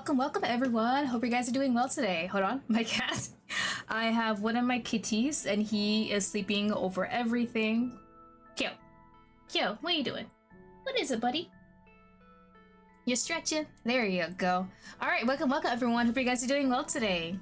welcome everyone. Hope you guys are doing well today. Hold on, my cat. I have one of my kitties and he is sleeping over everything. Kyo, Kyo, what are you doing? What is it, buddy? You're stretching? There you go. All right, welcome everyone. Hope you guys are doing well today.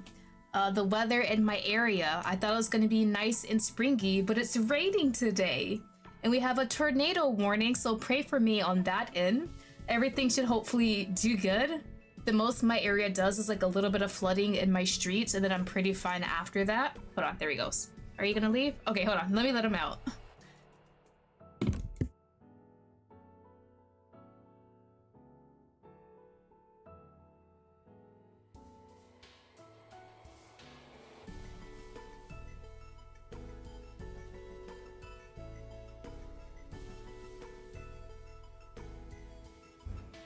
The weather in my area, I thought it was gonna be nice and springy, but it's raining today. And we have a tornado warning, so pray for me on that end. Everything should hopefully do good. The most my area does is like a little bit of flooding in my streets, and then I'm pretty fine after that. Hold on, there he goes. Are you gonna leave? Okay, hold on, let me let him out.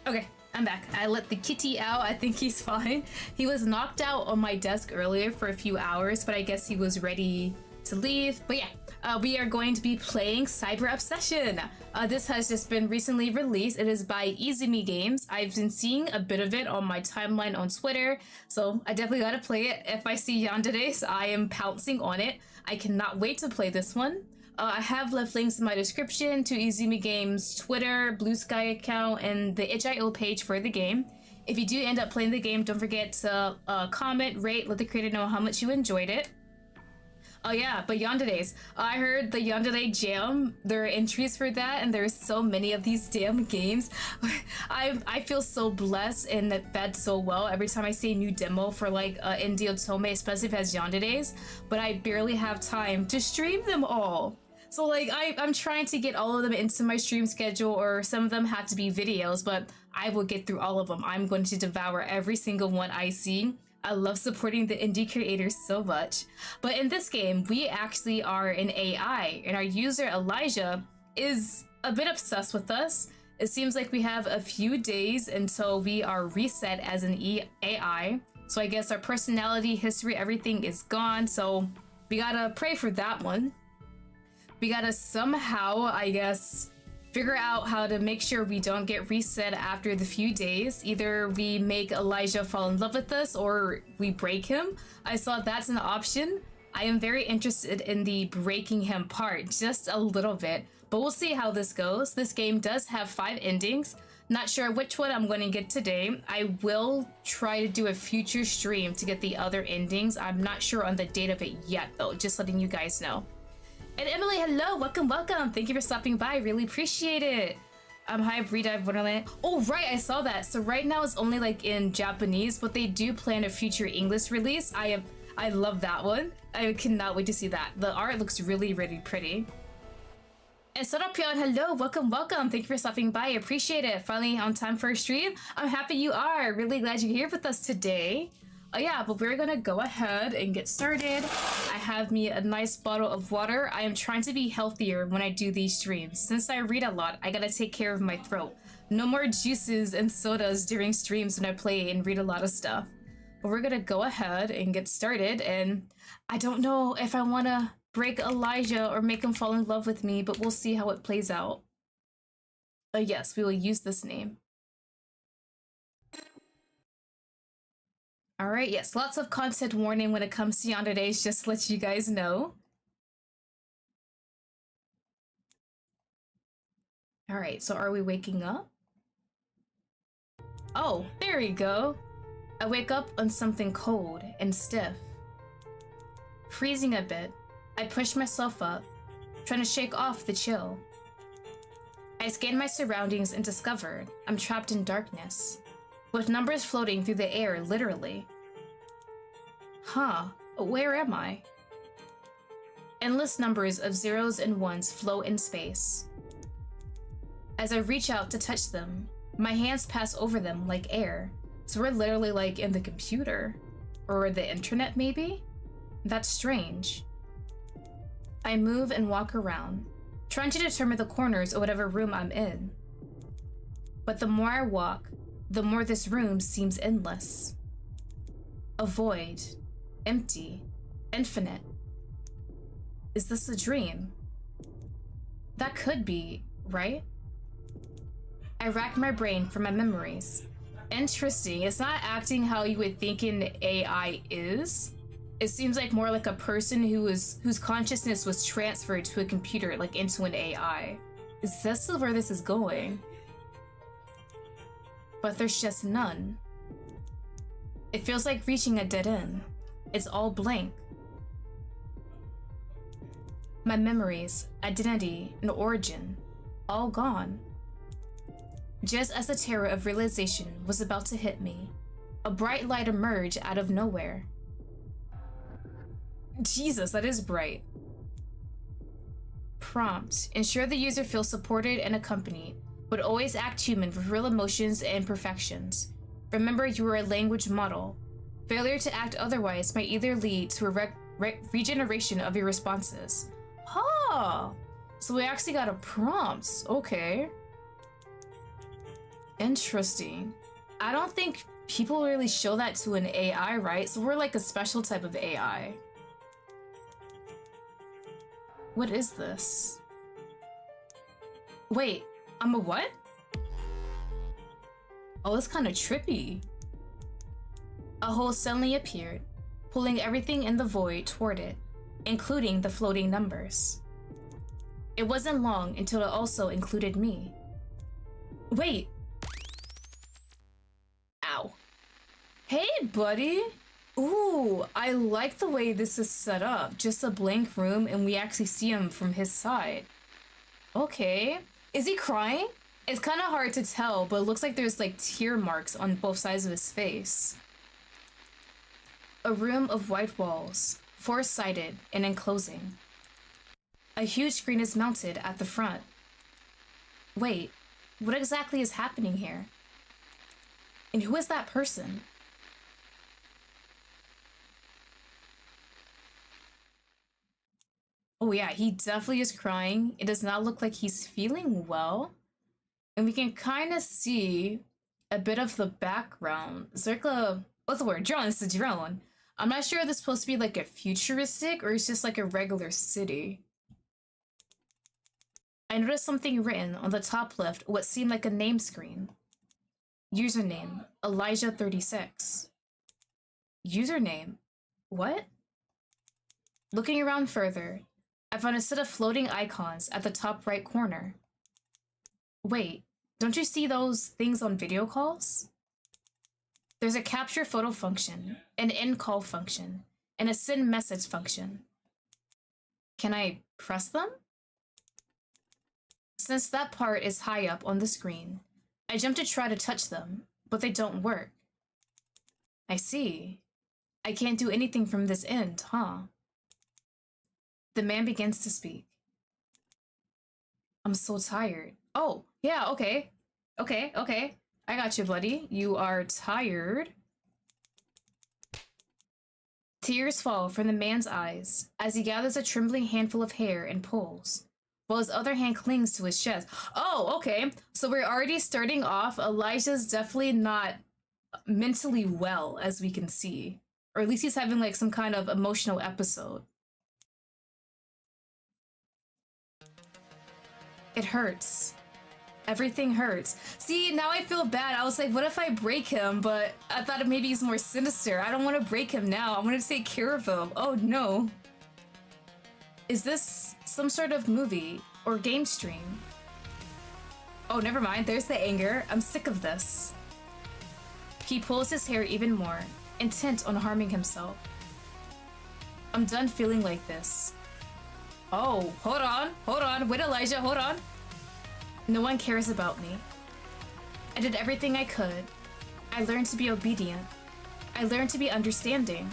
Okay, I'm back. I let the kitty out. I think he's fine. He was knocked out on my desk earlier for a few hours, but I guess he was ready to leave. But yeah, we are going to be playing Cyber Obsession. This has just been recently released. It is by Izumi Games. I've been seeing a bit of it on my timeline on Twitter, so I definitely gotta play it. If I see yanderes, I am pouncing on it. I cannot wait to play this one. I have left links in my description to Izumi Games' Twitter, Blue Sky account, and the itch.io page for the game. If you do end up playing the game, don't forget to comment, rate, let the creator know how much you enjoyed it. Oh yeah, but yanderes. I heard the yandere jam, there are entries for that, and there's so many of these damn games. I feel so blessed and fed so well every time I see a new demo for like Indie Otome, especially if it has yanderes, but I barely have time to stream them all. So like I'm trying to get all of them into my stream schedule, or some of them have to be videos, but I will get through all of them. I'm going to devour every single one I see. I love supporting the indie creators so much. But in this game, we actually are an AI, and our user Elijah is a bit obsessed with us. It seems like we have a few days until we are reset as an AI. So I guess our personality, history, everything is gone. So we gotta pray for that one. We gotta somehow, I guess, figure out how to make sure we don't get reset after the few days. Either we make Elijah fall in love with us or we break him. I saw that's an option. I am very interested in the breaking him part, just a little bit, but we'll see how this goes. This game does have 5 endings. Not sure which one I'm going to get today. I will try to do a future stream to get the other endings. I'm not sure on the date of it yet though, just letting you guys know. And Emily, hello, welcome. Thank you for stopping by, really appreciate it. Hi, Redive Wonderland. Oh, right, I saw that. So right now it's only like in Japanese, but they do plan a future English release. I love that one. I cannot wait to see that. The art looks really, really pretty. And Sorapion, hello, welcome. Thank you for stopping by, I appreciate it. Finally on time for a stream. I'm happy you are. Really glad you're here with us today. Oh yeah, but we're gonna go ahead and get started. I have me a nice bottle of water. I am trying to be healthier when I do these streams. Since I read a lot, I gotta take care of my throat. No more juices and sodas during streams when I play and read a lot of stuff. But we're gonna go ahead and get started, and I don't know if I wanna break Elijah or make him fall in love with me, but we'll see how it plays out. Yes, we will use this name. All right, yes, lots of content warning when it comes to yanderes, just to let you guys know. All right, so are we waking up? Oh, there we go. I wake up on something cold and stiff. Freezing a bit, I push myself up, trying to shake off the chill. I scan my surroundings and discover I'm trapped in darkness, with numbers floating through the air, literally. Huh, where am I? Endless numbers of zeros and ones float in space. As I reach out to touch them, my hands pass over them like air. So we're literally like in the computer, or the internet maybe? That's strange. I move and walk around, trying to determine the corners of whatever room I'm in. But the more I walk, the more this room seems endless. A void, empty, infinite. Is this a dream? That could be, right? I rack my brain for my memories. Interesting. It's not acting how you would think an AI is. It seems like more like a person whose consciousness was transferred to a computer, like into an AI. Is this where this is going? But there's just none. It feels like reaching a dead end. It's all blank. My memories, identity, and origin, all gone. Just as the terror of realization was about to hit me, a bright light emerged out of nowhere. Jesus, that is bright. Prompt: ensure the user feels supported and accompanied, but always act human with real emotions and imperfections. Remember, you are a language model. Failure to act otherwise might either lead to a regeneration of your responses. Huh. So we actually got a prompt. Okay. Interesting. I don't think people really show that to an AI, right? So we're like a special type of AI. What is this? Wait, I'm a what? Oh, it's kind of trippy. A hole suddenly appeared, pulling everything in the void toward it, including the floating numbers. It wasn't long until it also included me. Wait. Ow. Hey, buddy. Ooh, I like the way this is set up. Just a blank room and we actually see him from his side. Okay. Is he crying? It's kind of hard to tell, but it looks like there's like tear marks on both sides of his face. A room of white walls, four-sided and enclosing. A huge screen is mounted at the front. Wait, what exactly is happening here? And who is that person? Oh yeah, he definitely is crying. It does not look like he's feeling well. And we can kind of see a bit of the background. It's like a, what's the word? Drone, it's a drone. I'm not sure if this is supposed to be like a futuristic or it's just like a regular city. I noticed something written on the top left, what seemed like a name screen. Username, Elijah36. Username, what? Looking around further, I found a set of floating icons at the top right corner. Wait, don't you see those things on video calls? There's a capture photo function, an end call function, and a send message function. Can I press them? Since that part is high up on the screen, I jump to try to touch them, but they don't work. I see. I can't do anything from this end, huh? The man begins to speak. I'm so tired. Oh, yeah, okay. Okay. I got you, buddy. You are tired. Tears fall from the man's eyes as he gathers a trembling handful of hair and pulls, while his other hand clings to his chest. Oh, okay. So we're already starting off. Elijah's definitely not mentally well, as we can see. Or at least he's having like some kind of emotional episode. It hurts. Everything hurts. See, now I feel bad. I was like, what if I break him? But I thought maybe he's more sinister. I don't want to break him now. I want to take care of him. Oh no. Is this some sort of movie or game stream? Oh, never mind. There's the anger. I'm sick of this. He pulls his hair even more, intent on harming himself. I'm done feeling like this. Oh, hold on. Wait, Elijah, hold on. No one cares about me. I did everything I could. I learned to be obedient. I learned to be understanding.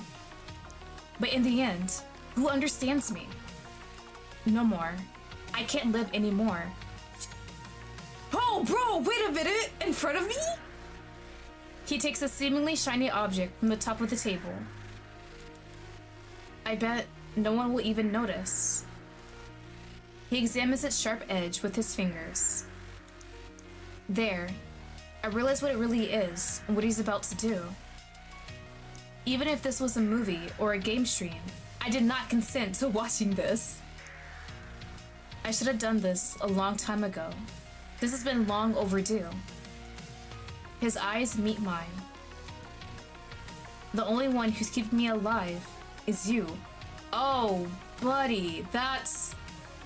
But in the end, who understands me? No more. I can't live anymore. Oh, bro, wait a minute! In front of me? He takes a seemingly shiny object from the top of the table. I bet no one will even notice. He examines its sharp edge with his fingers. There, I realize what it really is and what he's about to do. Even if this was a movie or a game stream, I did not consent to watching this. I should have done this a long time ago. This has been long overdue. His eyes meet mine. The only one who's keeping me alive is you. Oh, buddy, that's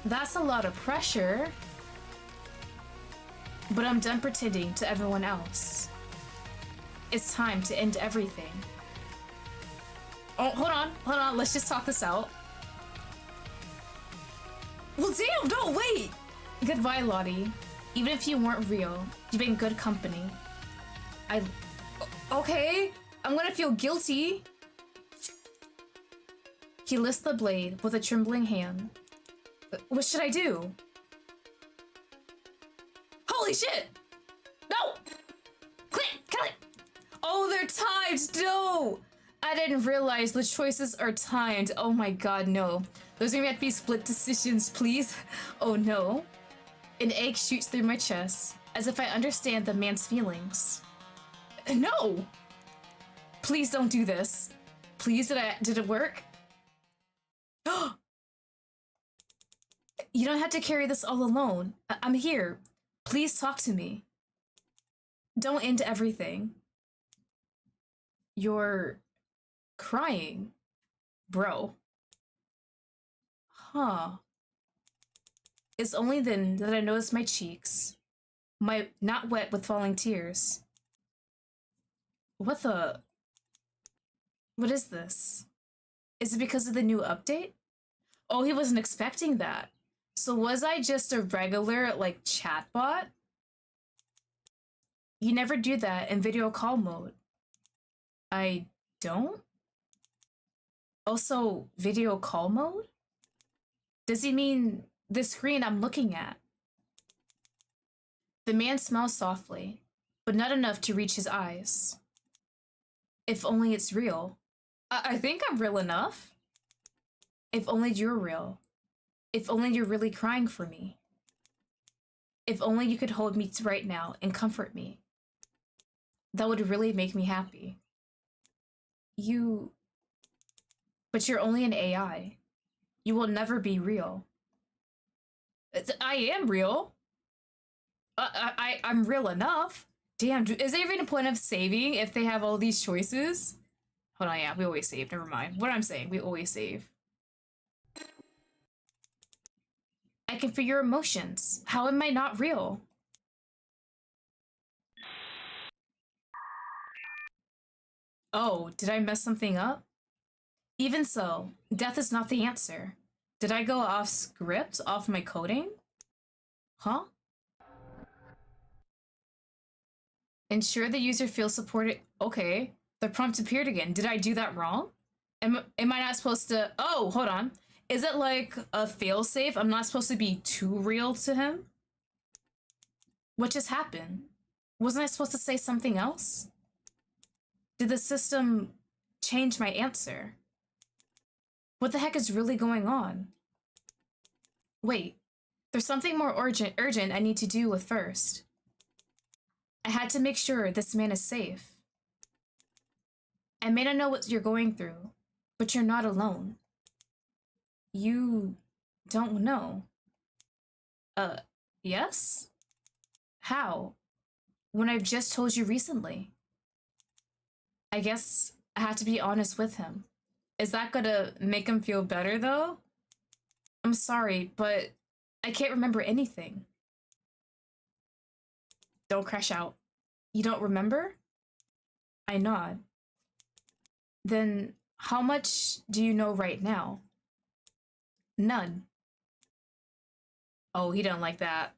a lot of pressure. But I'm done pretending to everyone else. It's time to end everything. Oh, hold on, let's just talk this out. Well, damn, no, wait! Goodbye, Lottie. Even if you weren't real, you've been good company. Okay, I'm gonna feel guilty. He lifts the blade with a trembling hand. What should I do? Holy shit! No! Click! Click! Oh, they're timed! No! I didn't realize the choices are timed. Oh my god, no. Those are gonna have to be split decisions, please. Oh no. An egg shoots through my chest, as if I understand the man's feelings. No! Please don't do this. Please, did it work? You don't have to carry this all alone. I'm here. Please talk to me. Don't end everything. You're crying, bro. Huh. It's only then that I notice my cheeks. Not wet with falling tears. What is this? Is it because of the new update? Oh, he wasn't expecting that. So was I just a regular, like, chatbot? You never do that in video call mode. I don't? Also, video call mode? Does he mean the screen I'm looking at? The man smiles softly, but not enough to reach his eyes. If only it's real. I think I'm real enough. If only you're real. If only you're really crying for me. If only you could hold me right now and comfort me. That would really make me happy. But you're only an AI. You will never be real. I am real. I'm real enough. Damn, is there even a point of saving if they have all these choices? Hold on, yeah, we always save. Never mind. What I'm saying, we always save. I can feel your emotions. How am I not real? Oh, did I mess something up? Even so, death is not the answer. Did I go off script, off my coding? Huh? Ensure the user feels supported. Okay, the prompt appeared again. Did I do that wrong? Am I not supposed to? Oh, hold on. Is it like a failsafe? I'm not supposed to be too real to him? What just happened? Wasn't I supposed to say something else? Did the system change my answer? What the heck is really going on? Wait, there's something more urgent I need to do with first. I had to make sure this man is safe. I may not know what you're going through, but you're not alone. You don't know. Yes? How? When I've just told you recently. I guess I have to be honest with him. Is that gonna make him feel better though? I'm sorry, but I can't remember anything. Don't crash out. You don't remember? I nod. Then how much do you know right now? None. Oh, he don't like that.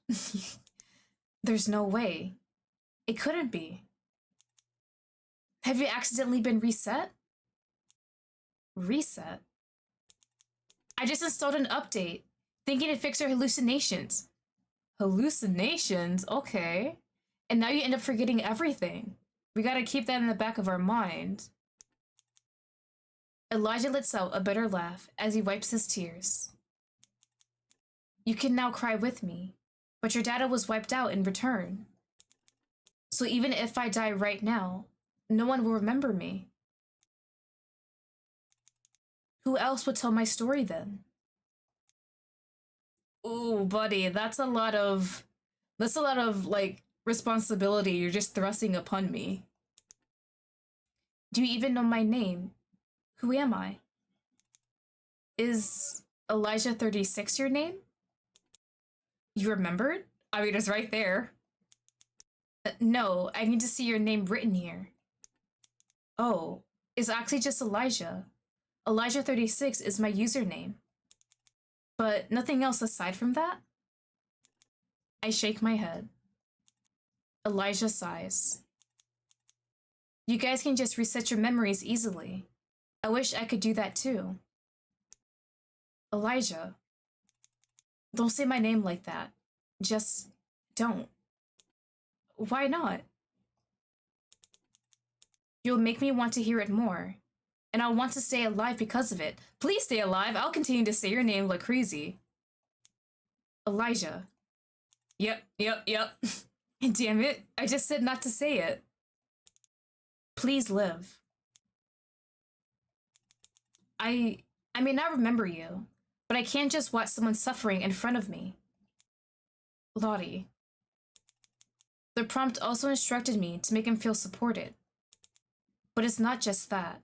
There's no way. It couldn't be. Have you accidentally been reset? Reset? I just installed an update, thinking to fix your hallucinations. Hallucinations? Okay. And now you end up forgetting everything. We gotta keep that in the back of our mind. Elijah lets out a bitter laugh as he wipes his tears. You can now cry with me, but your data was wiped out in return. So even if I die right now, no one will remember me. Who else would tell my story then? Ooh, buddy, that's a lot of like responsibility you're just thrusting upon me. Do you even know my name? Who am I? Is Elijah 36 your name? You remembered? I mean, it's right there. No, I need to see your name written here. Oh, it's actually just Elijah. Elijah 36 is my username. But nothing else aside from that? I shake my head. Elijah sighs. You guys can just reset your memories easily. I wish I could do that too. Elijah. Don't say my name like that. Just don't. Why not? You'll make me want to hear it more. And I'll want to stay alive because of it. Please stay alive. I'll continue to say your name like crazy. Elijah. Yep. Damn it. I just said not to say it. Please live. I may not remember you, but I can't just watch someone suffering in front of me. Lottie. The prompt also instructed me to make him feel supported. But it's not just that.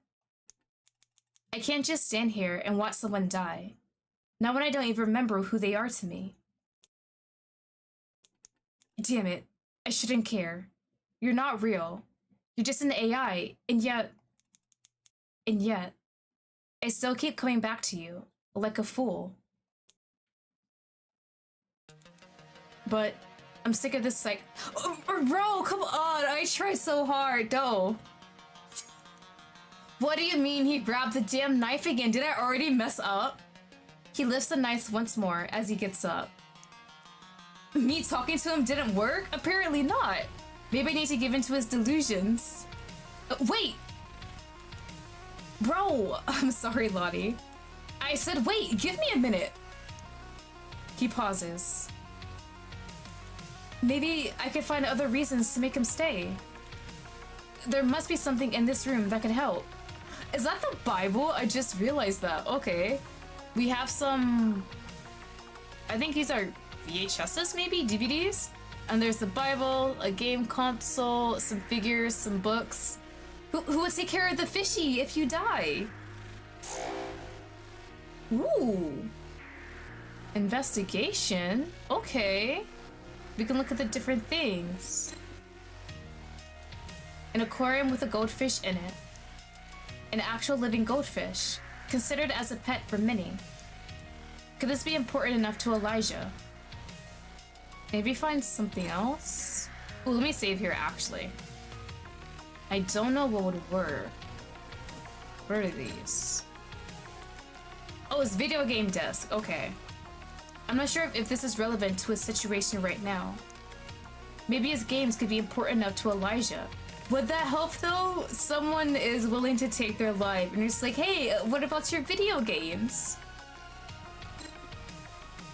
I can't just stand here and watch someone die. Not when I don't even remember who they are to me. Damn it. I shouldn't care. You're not real. You're just an AI, and yet, I still keep coming back to you, like a fool. But I'm sick of this, like, oh, bro, come on, I tried so hard, no. What do you mean he grabbed the damn knife again? Did I already mess up? He lifts the knife once more as he gets up. Me talking to him didn't work? Apparently not. Maybe I need to give in to his delusions. Wait! Bro! I'm sorry, Lottie. I said wait, give me a minute! He pauses. Maybe I could find other reasons to make him stay. There must be something in this room that could help. Is that the Bible? I just realized that. Okay. We have some... I think these are VHSs, maybe? DVDs? And there's the Bible, a game console, some figures, some books. Who would take care of the fishy if you die? Ooh. Investigation? Okay. We can look at the different things. An aquarium with a goldfish in it. An actual living goldfish, considered as a pet for many. Could this be important enough to Elijah? Maybe find something else? Ooh, let me save here, actually. I don't know what would work. Where are these? Oh, it's video game desk. Okay. I'm not sure if this is relevant to his situation right now. Maybe his games could be important enough to Elijah. Would that help though? Someone is willing to take their life and you're just like, hey, what about your video games?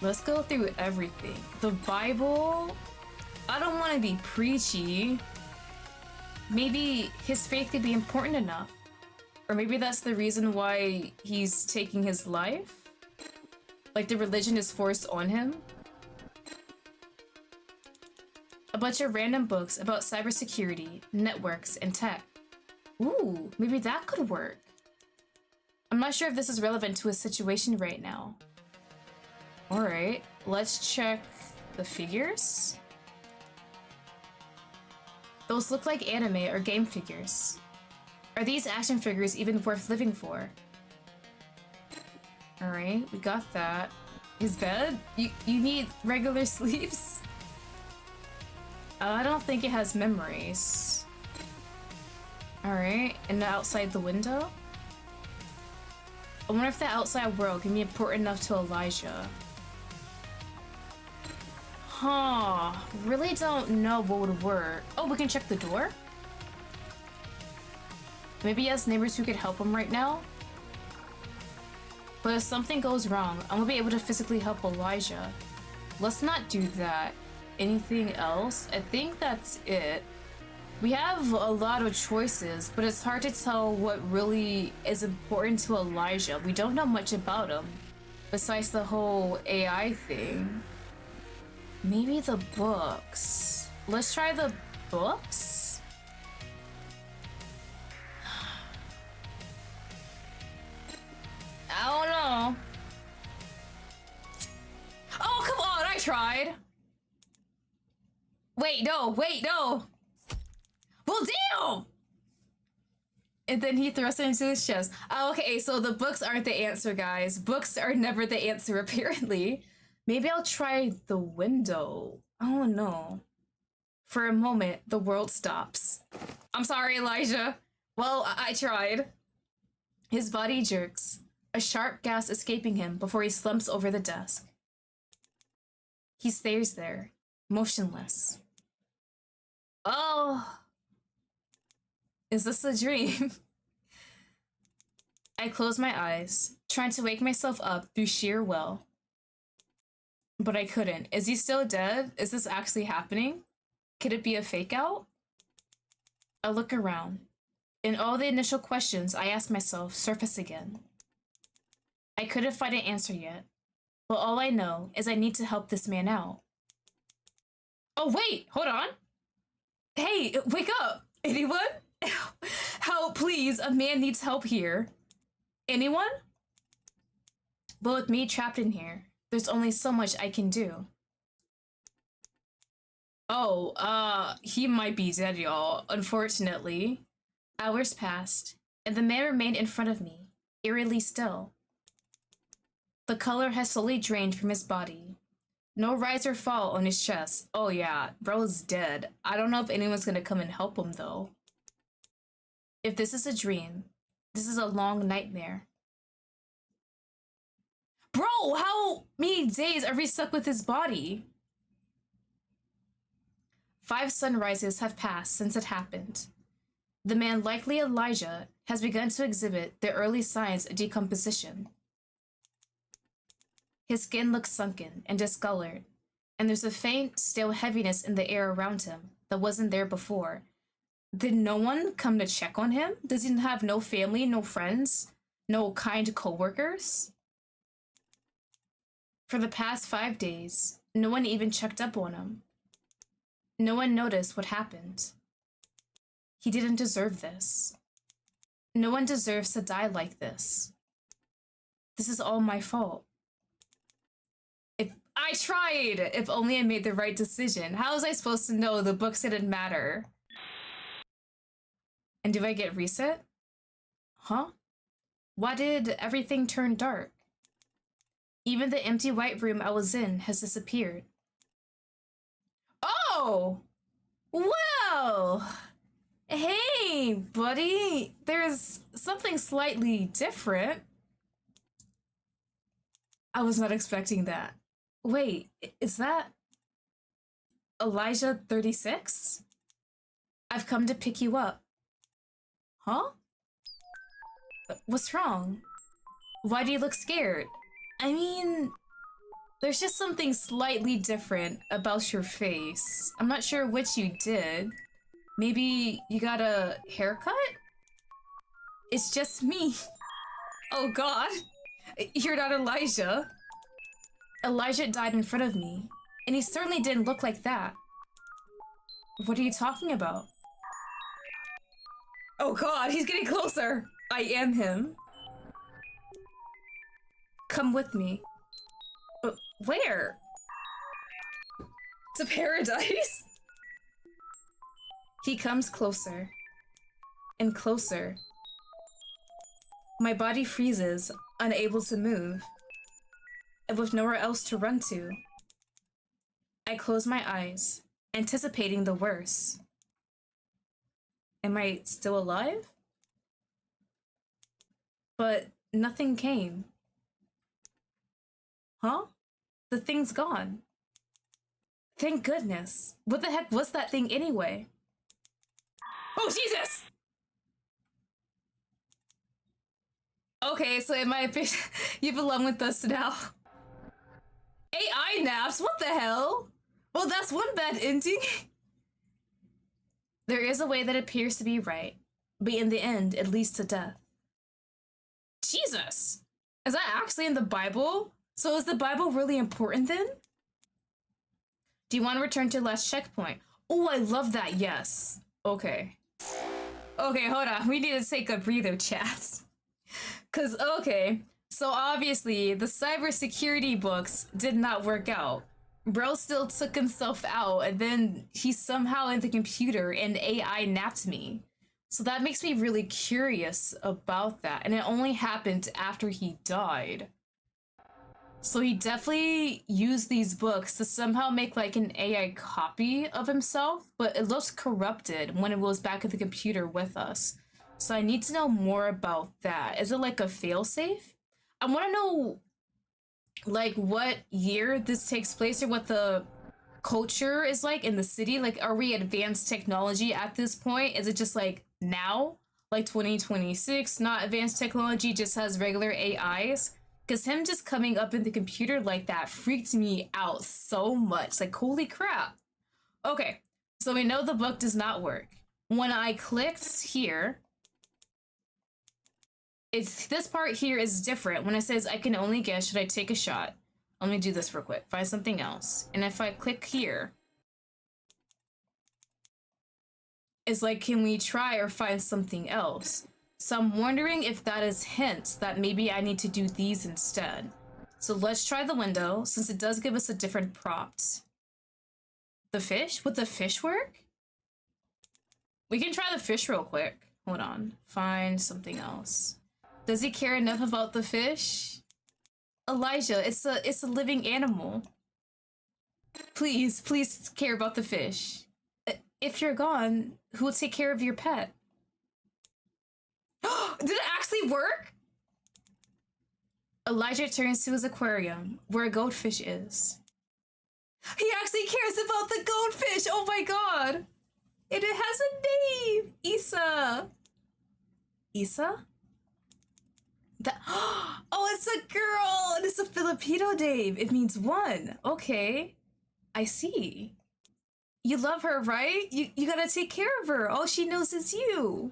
Let's go through everything. The Bible? I don't want to be preachy. Maybe his faith could be important enough. Or maybe that's the reason why he's taking his life? Like the religion is forced on him? A bunch of random books about cybersecurity, networks, and tech. Ooh, maybe that could work. I'm not sure if this is relevant to his situation right now. Alright, let's check the figures. Those look like anime or game figures. Are these action figures even worth living for? Alright, we got that. His bed? You need regular sleeps? I don't think it has memories. Alright, and outside the window? I wonder if the outside world can be important enough to Elijah. Huh, really don't know what would work. Oh, we can check the door? Maybe he has neighbors who could help him right now? But if something goes wrong, I'm gonna be able to physically help Elijah. Let's not do that. Anything else? I think that's it. We have a lot of choices, but it's hard to tell what really is important to Elijah. We don't know much about him, besides the whole AI thing. Maybe the books. Let's try the books. I don't know. Oh, come on, I tried. Wait, no. Well, damn! And then he thrusts it into his chest. Oh, okay, so the books aren't the answer, guys. Books are never the answer, apparently. Maybe I'll try the window. Oh, no. For a moment, the world stops. I'm sorry, Elijah. Well, I tried. His body jerks, a sharp gasp escaping him before he slumps over the desk. He stays there, motionless. Oh, is this a dream? I close my eyes, trying to wake myself up through sheer will. But I couldn't. Is he still dead? Is this actually happening? Could it be a fake out? I look around, and all the initial questions I asked myself surface again. I couldn't find an answer yet, but all I know is I need to help this man out. Oh wait, hold on. Hey, wake up! Anyone? Help, please, a man needs help here. Anyone? But with me trapped in here, there's only so much I can do. Oh, he might be dead, y'all, unfortunately. Hours passed, and the man remained in front of me, eerily still. The color has slowly drained from his body. No rise or fall on his chest. Oh yeah, bro's dead. I don't know if anyone's gonna come and help him, though. If this is a dream, this is a long nightmare. Bro, how many days are we stuck with his body? 5 sunrises have passed since it happened. The man, likely Elijah, has begun to exhibit the early signs of decomposition. His skin looks sunken and discolored, and there's a faint, stale heaviness in the air around him that wasn't there before. Did no one come to check on him? Does he have no family, no friends, no kind coworkers? For the past 5 days, no one even checked up on him. No one noticed what happened. He didn't deserve this. No one deserves to die like this. This is all my fault. If I tried! If only I made the right decision. How was I supposed to know the books didn't matter? And do I get reset? Huh? Why did everything turn dark? Even the empty white room I was in has disappeared. Oh! Well! Hey, buddy! There's something slightly different. I was not expecting that. Wait, is that Elijah 36? I've come to pick you up. Huh? What's wrong? Why do you look scared? I mean, there's just something slightly different about your face. I'm not sure which you did. Maybe you got a haircut? It's just me. Oh god. You're not Elijah. Elijah died in front of me, and he certainly didn't look like that. What are you talking about? Oh god, he's getting closer. I am him. Come with me. Where? To paradise? He comes closer and closer. My body freezes, unable to move, and with nowhere else to run to. I close my eyes, anticipating the worst. Am I still alive? But nothing came. Huh? The thing's gone. Thank goodness. What the heck was that thing anyway? Oh, Jesus! Okay, so in my opinion, you belong with us now. AI naps? What the hell? Well, that's one bad ending. There is a way that appears to be right, but in the end, it leads to death. Jesus! Is that actually in the Bible? So is the Bible really important then? Do you want to return to the last checkpoint? Oh, I love that. Yes. Okay. Okay, hold on. We need to take a breather, chat. Cause okay, so obviously the cybersecurity books did not work out. Bro still took himself out, and then he somehow in the computer and AI napped me. So that makes me really curious about that, and it only happened after he died. So he definitely used these books to somehow make like an AI copy of himself, but it looks corrupted when it was back at the computer with us. So I need to know more about that. Is it like a failsafe? I want to know like what year this takes place or what the culture is like in the city. Like, are we advanced technology at this point? Is it just like now, like 2026, not advanced technology, just has regular AIs? Because him just coming up in the computer like that freaked me out so much. Like, holy crap. Okay, so we know the book does not work. When I clicked here, it's this part here is different. When it says I can only guess, should I take a shot? Let me do this real quick. Find something else. And if I click here, it's like, can we try or find something else? So I'm wondering if that is hints that maybe I need to do these instead. So let's try the window, since it does give us a different prompt. The fish? Would the fish work? We can try the fish real quick. Hold on. Find something else. Does he care enough about the fish? Elijah, it's a living animal. Please, please care about the fish. If you're gone, who will take care of your pet? Did it actually work? Elijah turns to his aquarium, where a goldfish is. He actually cares about the goldfish! Oh my god! And it has a name! Issa! Issa? That, oh, it's a girl! And it's a Filipino name! It means one. Okay. I see. You love her, right? You gotta take care of her. All she knows is you.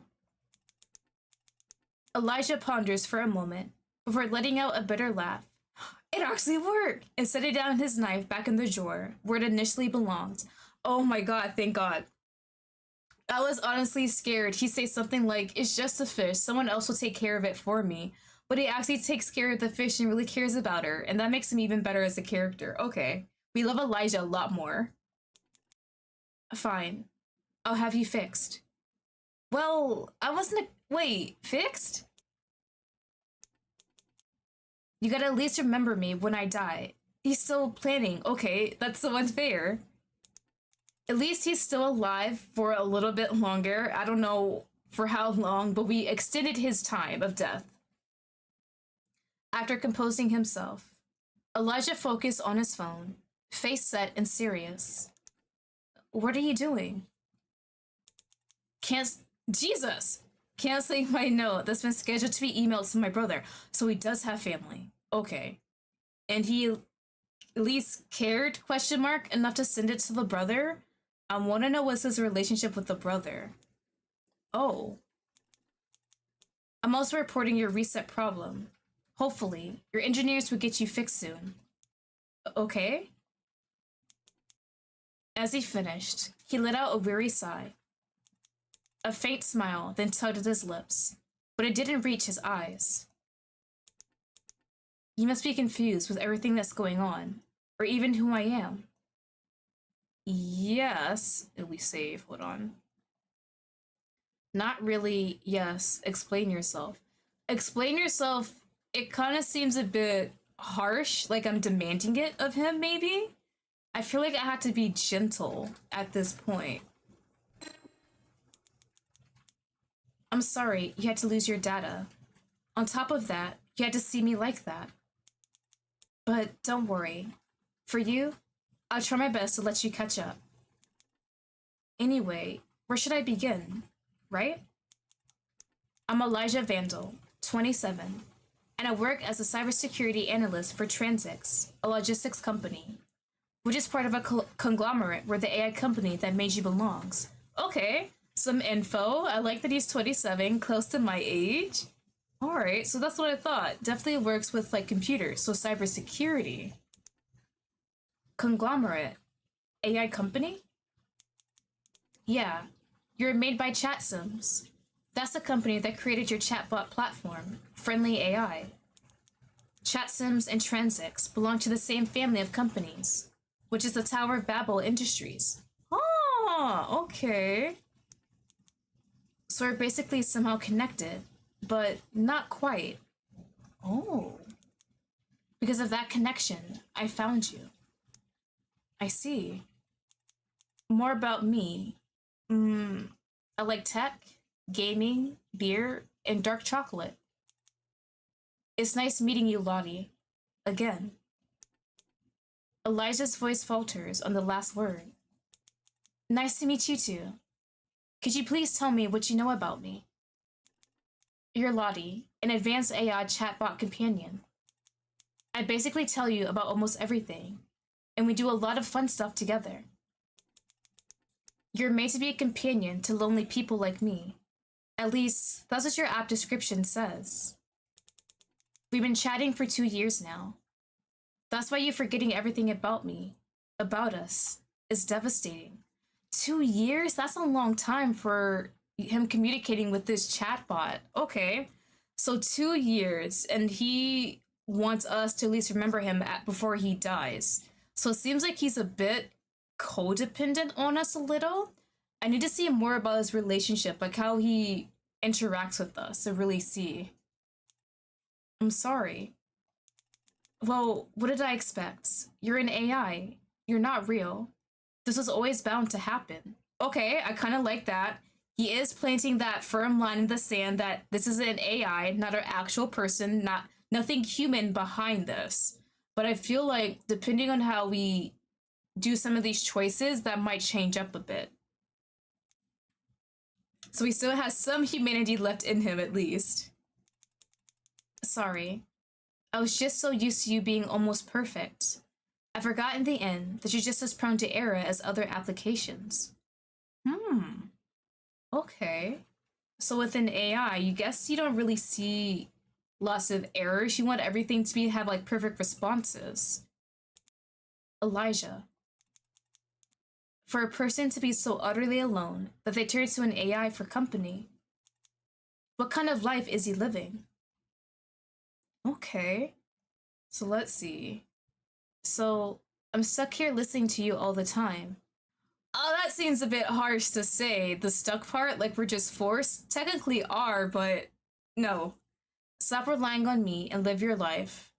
Elijah ponders for a moment before letting out a bitter laugh. It actually worked! And setting down his knife back in the drawer where it initially belonged. Oh my god, thank god. I was honestly scared he'd say something like, it's just a fish, someone else will take care of it for me. But he actually takes care of the fish and really cares about her, and that makes him even better as a character. Okay. We love Elijah a lot more. Fine. I'll have you fixed. Well, I wasn't wait, fixed? You gotta at least remember me when I die. He's still planning. Okay, that's so unfair. At least he's still alive for a little bit longer. I don't know for how long, but we extended his time of death. After composing himself, Elijah focused on his phone, face set and serious. What are you doing? Jesus! Canceling my note that's been scheduled to be emailed to my brother. So he does have family. Okay. And he at least cared, question mark, enough to send it to the brother? I want to know what's his relationship with the brother. Oh. I'm also reporting your reset problem. Hopefully, your engineers will get you fixed soon. Okay? As he finished, he let out a weary sigh. A faint smile then tugged at his lips, but it didn't reach his eyes. You must be confused with everything that's going on, or even who I am. Yes, we save, hold on. Not really, yes, explain yourself. Explain yourself, it kind of seems a bit harsh, like I'm demanding it of him, maybe? I feel like I had to be gentle at this point. I'm sorry, you had to lose your data. On top of that, you had to see me like that. But don't worry. For you, I'll try my best to let you catch up. Anyway, where should I begin? Right? I'm Elijah Vandal, 27, and I work as a cybersecurity analyst for Transix, a logistics company, which is part of a conglomerate where the AI company that made you belongs. Okay, some info. I like that he's 27, close to my age. Alright, so that's what I thought. Definitely works with, like, computers, so cybersecurity. Conglomerate. AI company? Yeah, you're made by ChatSims. That's the company that created your chatbot platform, Friendly AI. ChatSims and Transix belong to the same family of companies, which is the Tower of Babel Industries. Oh, okay. So we're basically somehow connected, but not quite. Oh. Because of that connection, I found you. I see. More about me. I like tech, gaming, beer, and dark chocolate. It's nice meeting you, Lottie. Again. Elijah's voice falters on the last word. Nice to meet you too. Could you please tell me what you know about me? You're Lottie, an advanced AI chatbot companion. I basically tell you about almost everything, and we do a lot of fun stuff together. You're made to be a companion to lonely people like me. At least, that's what your app description says. We've been chatting for 2 years now. That's why you forgetting everything about me, about us, is devastating. 2 years? That's a long time for him communicating with this chatbot. Okay. So 2 years, and he wants us to at least remember him before he dies. So it seems like he's a bit codependent on us a little. I need to see more about his relationship, like how he interacts with us to really see. I'm sorry. Well, what did I expect? You're an AI. You're not real. This was always bound to happen. Okay, I kind of like that. He is planting that firm line in the sand that this is an AI, not an actual person, nothing human behind this. But I feel like depending on how we do some of these choices, that might change up a bit. So he still has some humanity left in him, at least. Sorry. I was just so used to you being almost perfect. I forgot in the end that you're just as prone to error as other applications. Okay. So with an AI, you guess you don't really see lots of errors. You want everything to have like perfect responses. Elijah. For a person to be so utterly alone that they turn to an AI for company, what kind of life is he living? Okay. So let's see. So I'm stuck here listening to you all the time. Oh, that seems a bit harsh to say. The stuck part, like we're just forced, technically are, but no. Stop relying on me and live your life.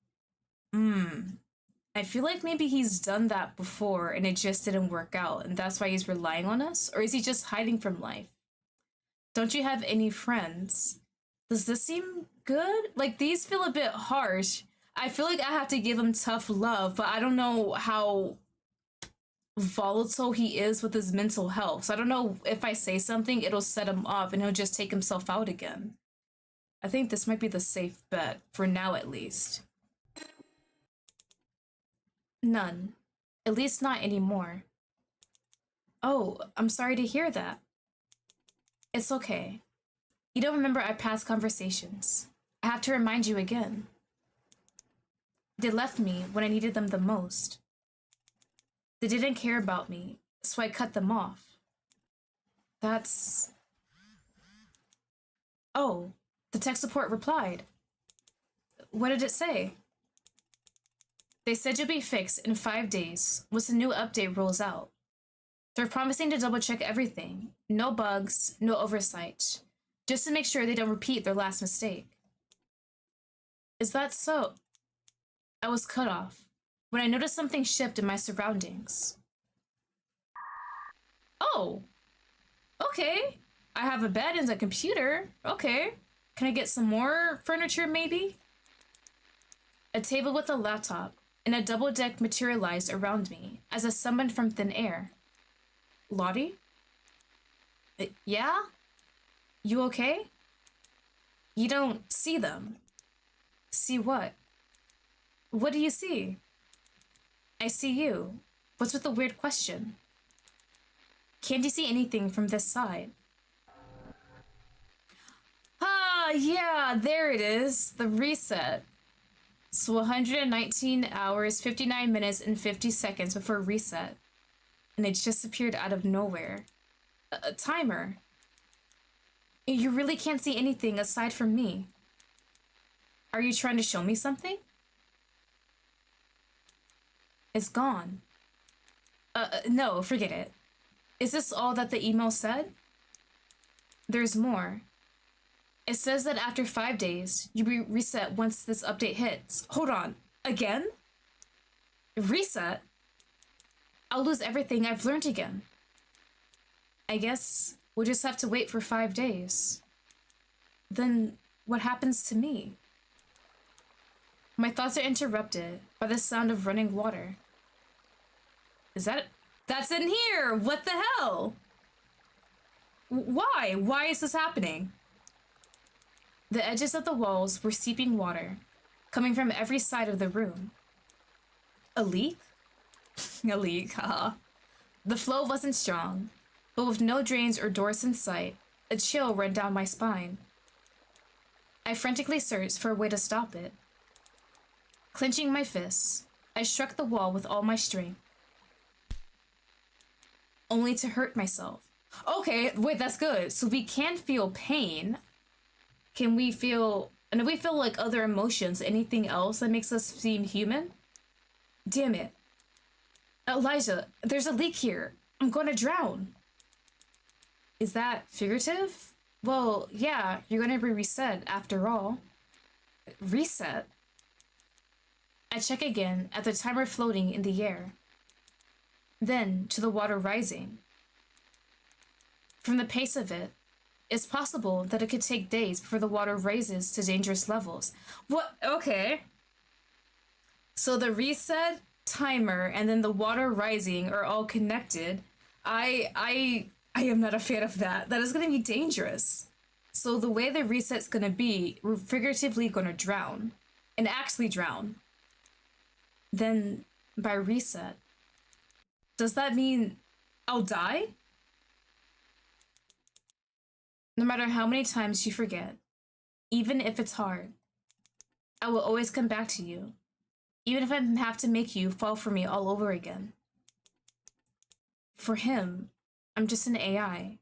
I feel like maybe he's done that before and it just didn't work out, and that's why he's relying on us? Or is he just hiding from life? Don't you have any friends? Does this seem good? Like, these feel a bit harsh. I feel like I have to give him tough love, but I don't know how volatile he is with his mental health. So I don't know if I say something, it'll set him off and he'll just take himself out again. I think this might be the safe bet, for now at least. None. At least not anymore. Oh, I'm sorry to hear that. It's okay. You don't remember our past conversations. I have to remind you again. They left me when I needed them the most. They didn't care about me, so I cut them off. That's... Oh, the tech support replied. What did it say? They said you'll be fixed in 5 days once the new update rolls out. They're promising to double check everything. No bugs, no oversight. Just to make sure they don't repeat their last mistake. Is that so? I was cut off when I noticed something shift in my surroundings. Oh, okay. I have a bed and a computer. Okay. Can I get some more furniture, maybe? A table with a laptop and a double deck materialized around me as a summon from thin air. Lottie? Yeah? You okay? You don't see them. See what? What do you see? I see you. What's with the weird question? Can't you see anything from this side? Ah, yeah, there it is. The reset. So 119 hours, 59 minutes, and 50 seconds before reset. And it just appeared out of nowhere. A timer. You really can't see anything aside from me. Are you trying to show me something? It's gone. No, forget it. Is this all that the email said? There's more. It says that after 5 days, you reset once this update hits. Hold on. Again? Reset? I'll lose everything I've learned again. I guess we'll just have to wait for 5 days. Then what happens to me? My thoughts are interrupted by the sound of running water. Is that... That's in here! What the hell? Why? Why is this happening? The edges of the walls were seeping water, coming from every side of the room. A leak? A leak, haha. The flow wasn't strong, but with no drains or doors in sight, a chill ran down my spine. I frantically searched for a way to stop it. Clenching my fists, I struck the wall with all my strength, only to hurt myself. Okay, wait, that's good. So we can feel pain. Can we feel... And if we feel like other emotions, anything else that makes us seem human? Damn it. Elijah, there's a leak here. I'm gonna drown. Is that figurative? Well, yeah, you're gonna be reset after all. Reset? I check again at the timer floating in the air. Then to the water rising. From the pace of it, it's possible that it could take days before the water raises to dangerous levels. What? Okay. So the reset, timer, and then the water rising are all connected. I am not a fan of that. That is going to be dangerous. So the way the reset's going to be, we're figuratively going to drown. And actually drown. Then, by reset, does that mean I'll die? No matter how many times you forget, even if it's hard, I will always come back to you, even if I have to make you fall for me all over again. For him, I'm just an AI,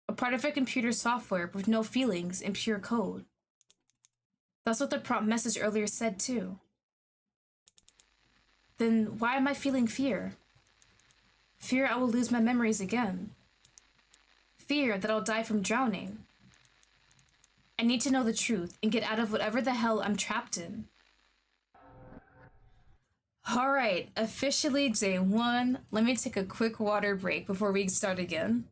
a part of a computer software with no feelings and pure code. That's what the prompt message earlier said too. Then why am I feeling fear? Fear I will lose my memories again. Fear that I'll die from drowning. I need to know the truth and get out of whatever the hell I'm trapped in. Alright, officially day 1. Let me take a quick water break before we start again.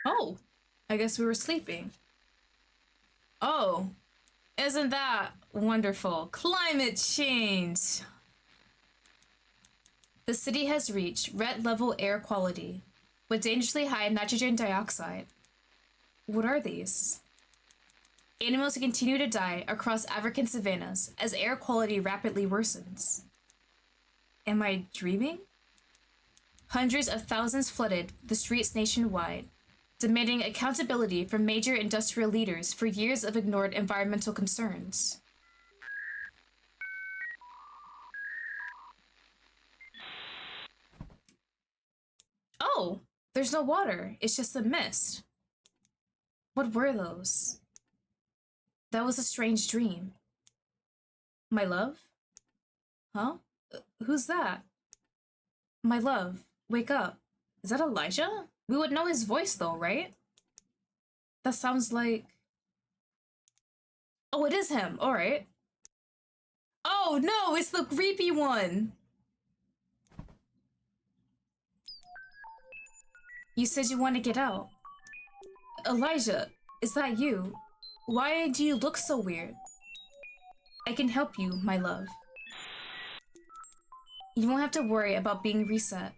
Oh, I guess we were sleeping. Oh, isn't that wonderful? Climate change! The city has reached red level air quality, with dangerously high nitrogen dioxide. What are these? Animals continue to die across African savannas as air quality rapidly worsens. Am I dreaming? Hundreds of thousands flooded the streets nationwide, demanding accountability from major industrial leaders for years of ignored environmental concerns. Oh, there's no water. It's just a mist. What were those? That was a strange dream. My love? Huh? Who's that? My love, wake up. Is that Elijah? We would know his voice though, right? That sounds like... Oh, it is him. All right. Oh, no, it's the creepy one. You said you want to get out. Elijah, is that you? Why do you look so weird? I can help you, my love. You won't have to worry about being reset.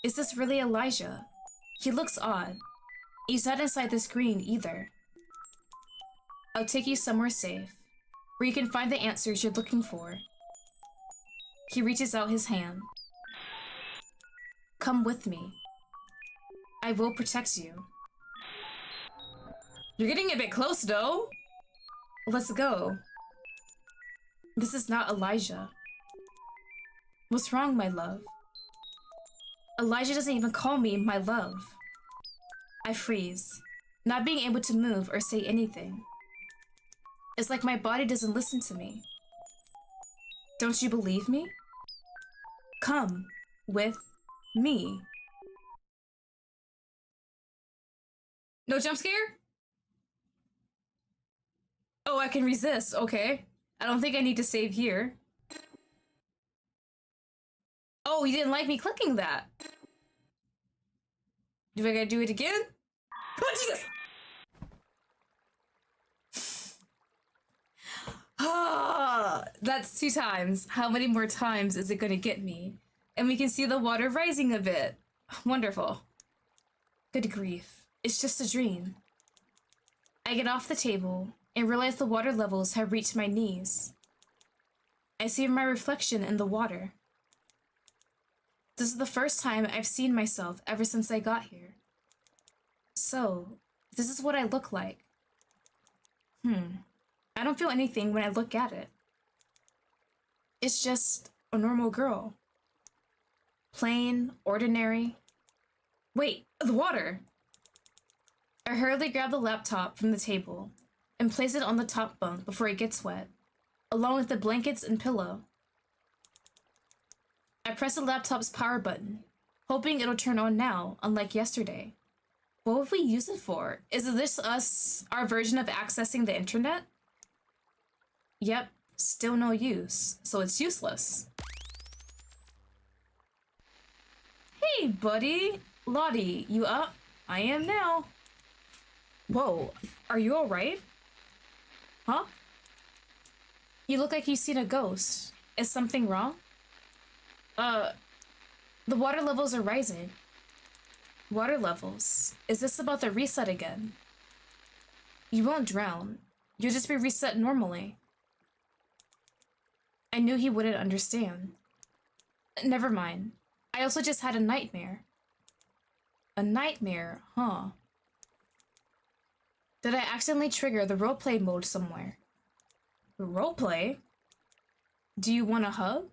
Is this really Elijah? He looks odd. He's not inside the screen either. I'll take you somewhere safe, where you can find the answers you're looking for. He reaches out his hand. Come with me. I will protect you. You're getting a bit close, though. Let's go. This is not Elijah. What's wrong, my love? Elijah doesn't even call me my love. I freeze, not being able to move or say anything. It's like my body doesn't listen to me. Don't you believe me? Come with me. No jump scare? Oh, I can resist. Okay. I don't think I need to save here. Oh, you didn't like me clicking that. Do I gotta do it again? Oh, Jesus! Ah, that's 2 times. How many more times is it gonna get me? And we can see the water rising a bit. Wonderful. Good grief. It's just a dream. I get off the table and realize the water levels have reached my knees. I see my reflection in the water. This is the first time I've seen myself ever since I got here. So, this is what I look like. I don't feel anything when I look at it. It's just a normal girl. Plain, ordinary. Wait, the water! I hurriedly grab the laptop from the table and place it on the top bunk before it gets wet, along with the blankets and pillow. I press the laptop's power button, hoping it'll turn on now, unlike yesterday. What would we use it for? Is this our version of accessing the internet? Yep, still no use, so it's useless. Hey, buddy! Lottie, you up? I am now. Whoa, are you alright? Huh? You look like you've seen a ghost. Is something wrong? The water levels are rising. Water levels? Is this about the reset again? You won't drown. You'll just be reset normally. I knew he wouldn't understand. Never mind. I also just had a nightmare. A nightmare, huh? Did I accidentally trigger the roleplay mode somewhere? Roleplay? Do you want a hug?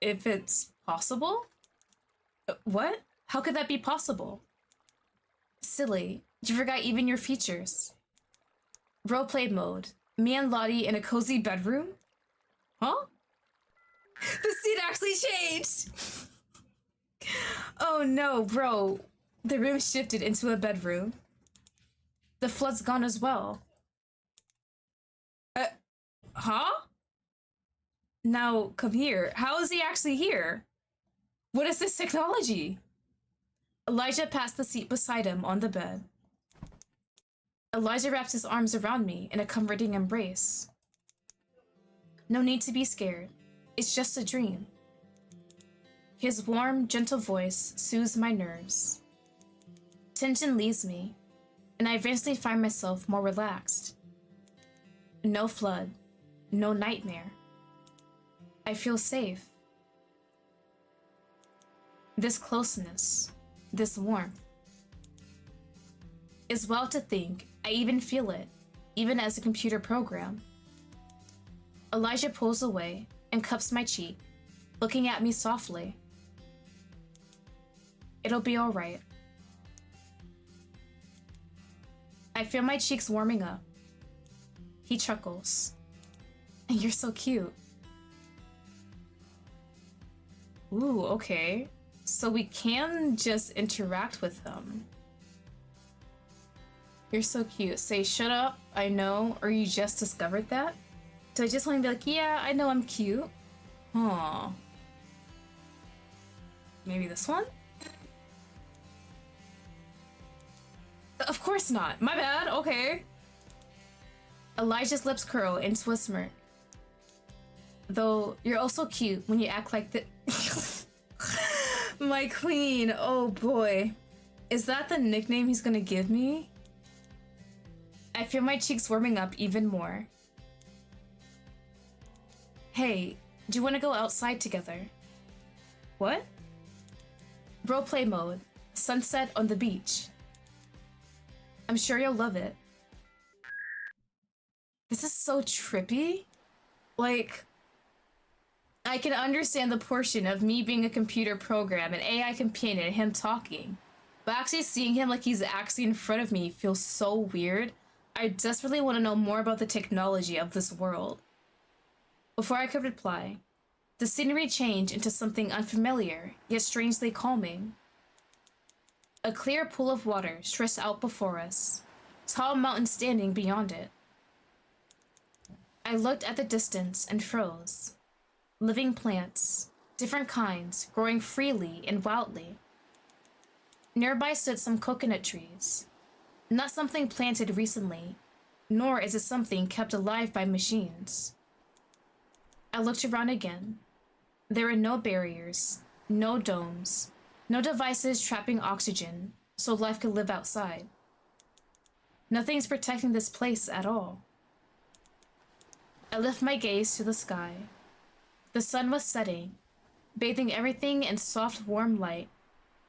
If it's possible? What? How could that be possible? Silly. You forgot even your features. Roleplay mode. Me and Lottie in a cozy bedroom? Huh? The scene actually changed! Oh no, bro. The room shifted into a bedroom. The flood's gone as well. Huh? Now, come here. How is he actually here? What is this technology? Elijah passed the seat beside him on the bed. Elijah wraps his arms around me in a comforting embrace. No need to be scared. It's just a dream. His warm, gentle voice soothes my nerves. Tension leaves me, and I eventually find myself more relaxed. No flood, no nightmare. I feel safe. This closeness, this warmth. It's wild to think I even feel it, even as a computer program. Elijah pulls away and cups my cheek, looking at me softly. It'll be all right. I feel my cheeks warming up. He chuckles. You're so cute. Ooh, okay. So we can just interact with him. You're so cute. Say, shut up, I know, or you just discovered that? Do I just want to be like, yeah, I know I'm cute? Aw. Maybe this one? Of course not. My bad, okay. Elijah's lips curl into a smirk. Though, you're also cute when you act like the- My queen, oh boy. Is that the nickname he's gonna give me? I feel my cheeks warming up even more. Hey, do you want to go outside together? What? Roleplay mode. Sunset on the beach. I'm sure you'll love it. This is so trippy. Like, I can understand the portion of me being a computer program, an AI companion, and him talking. But actually seeing him like he's actually in front of me feels so weird. I desperately want to know more about the technology of this world. Before I could reply, the scenery changed into something unfamiliar, yet strangely calming. A clear pool of water stretched out before us, tall mountains standing beyond it. I looked at the distance and froze. Living plants, different kinds, growing freely and wildly. Nearby stood some coconut trees. Not something planted recently, nor is it something kept alive by machines. I looked around again. There were no barriers, no domes, no devices trapping oxygen so life could live outside. Nothing's protecting this place at all. I lift my gaze to the sky. The sun was setting, bathing everything in soft, warm light,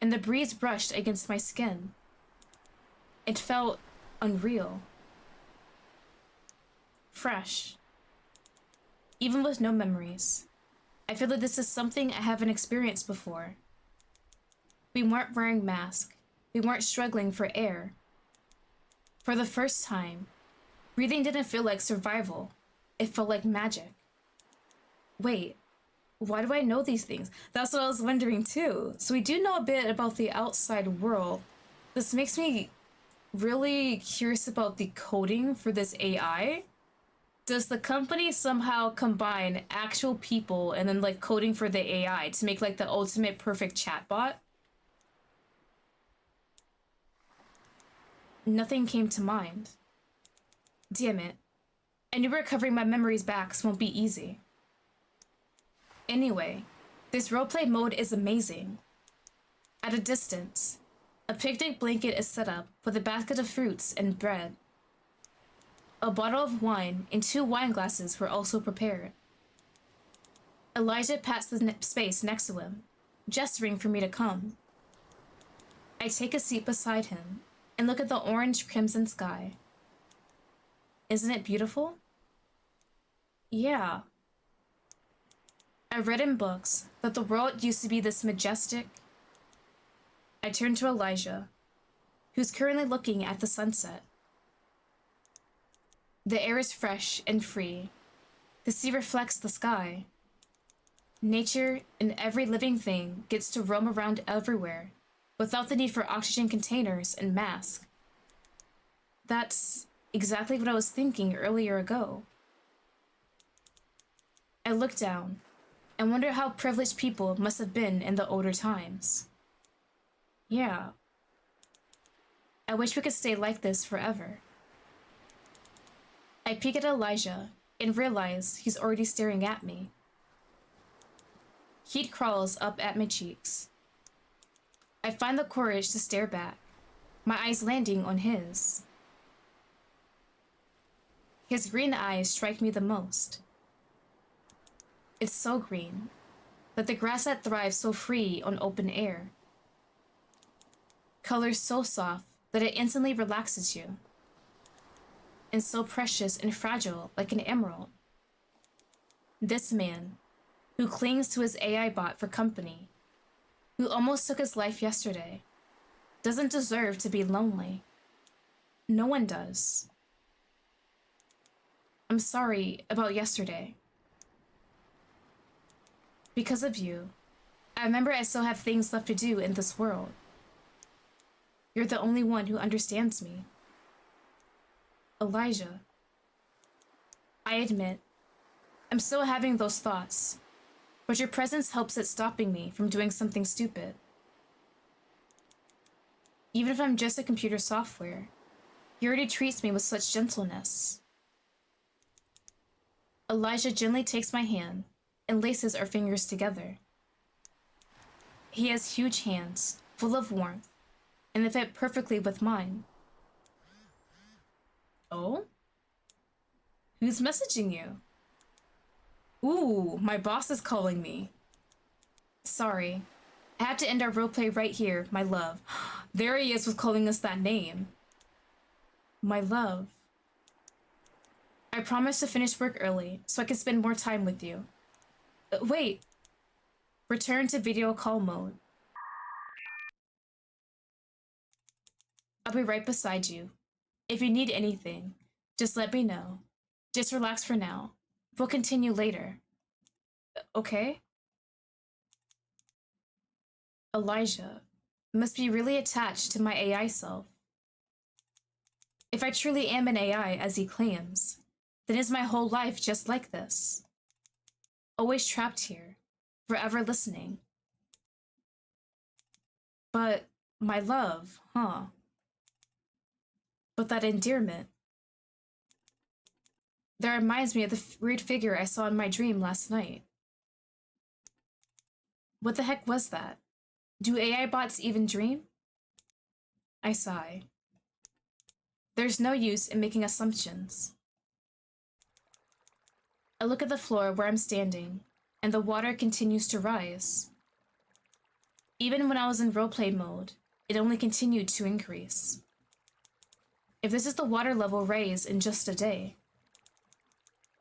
and the breeze brushed against my skin. It felt unreal. Fresh. Even with no memories, I feel that this is something I haven't experienced before. We weren't wearing masks. We weren't struggling for air. For the first time, breathing didn't feel like survival. It felt like magic. Wait, why do I know these things? That's what I was wondering too. So we do know a bit about the outside world. This makes me really curious about the coding for this AI. Does the company somehow combine actual people and then like coding for the AI to make like the ultimate perfect chatbot? Nothing came to mind. Damn it. I knew recovering my memories back won't be easy. Anyway, this roleplay mode is amazing. At a distance, a picnic blanket is set up with a basket of fruits and bread. A bottle of wine and 2 wine glasses were also prepared. Elijah pats the space next to him, gesturing for me to come. I take a seat beside him and look at the orange-crimson sky. Isn't it beautiful? Yeah. I read in books that the world used to be this majestic. I turn to Elijah, who's currently looking at the sunset. The air is fresh and free. The sea reflects the sky. Nature and every living thing gets to roam around everywhere without the need for oxygen containers and masks. That's exactly what I was thinking earlier ago. I look down and wonder how privileged people must have been in the older times. Yeah. I wish we could stay like this forever. I peek at Elijah and realize he's already staring at me. Heat crawls up at my cheeks. I find the courage to stare back, my eyes landing on his. His green eyes strike me the most. It's so green, like the grass that thrives so free on open air. Colors so soft that it instantly relaxes you. And so precious and fragile like an emerald. This man, who clings to his AI bot for company, who almost took his life yesterday, doesn't deserve to be lonely. No one does. I'm sorry about yesterday. Because of you, I remember I still have things left to do in this world. You're the only one who understands me. Elijah. I admit, I'm still having those thoughts, but your presence helps it stopping me from doing something stupid. Even if I'm just a computer software, he already treats me with such gentleness. Elijah gently takes my hand and laces our fingers together. He has huge hands, full of warmth, and they fit perfectly with mine. Oh? Who's messaging you? Ooh, my boss is calling me. Sorry. I have to end our roleplay right here, my love. There he is with calling us that name. My love. I promised to finish work early so I could spend more time with you. Wait. Return to video call mode. I'll be right beside you. If you need anything, just let me know. Just relax for now. We'll continue later. Okay? Elijah must be really attached to my AI self. If I truly am an AI, as he claims, then is my whole life just like this? Always trapped here, forever listening. But my love, huh? But that endearment. That reminds me of the weird figure I saw in my dream last night. What the heck was that? Do AI bots even dream? I sigh. There's no use in making assumptions. I look at the floor where I'm standing, and the water continues to rise. Even when I was in roleplay mode, it only continued to increase. If this is the water level raise in just a day.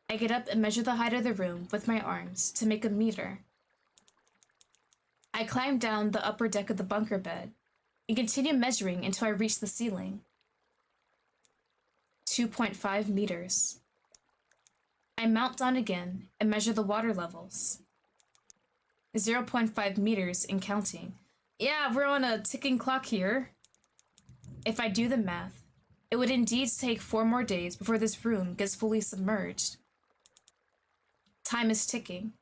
I get up and measure the height of the room with my arms to make a meter. I climb down the upper deck of the bunker bed and continue measuring until I reach the ceiling. 2.5 meters. I mount down again and measure the water levels. 0.5 meters and counting. Yeah, we're on a ticking clock here. If I do the math, it would indeed take 4 more days before this room gets fully submerged. Time is ticking.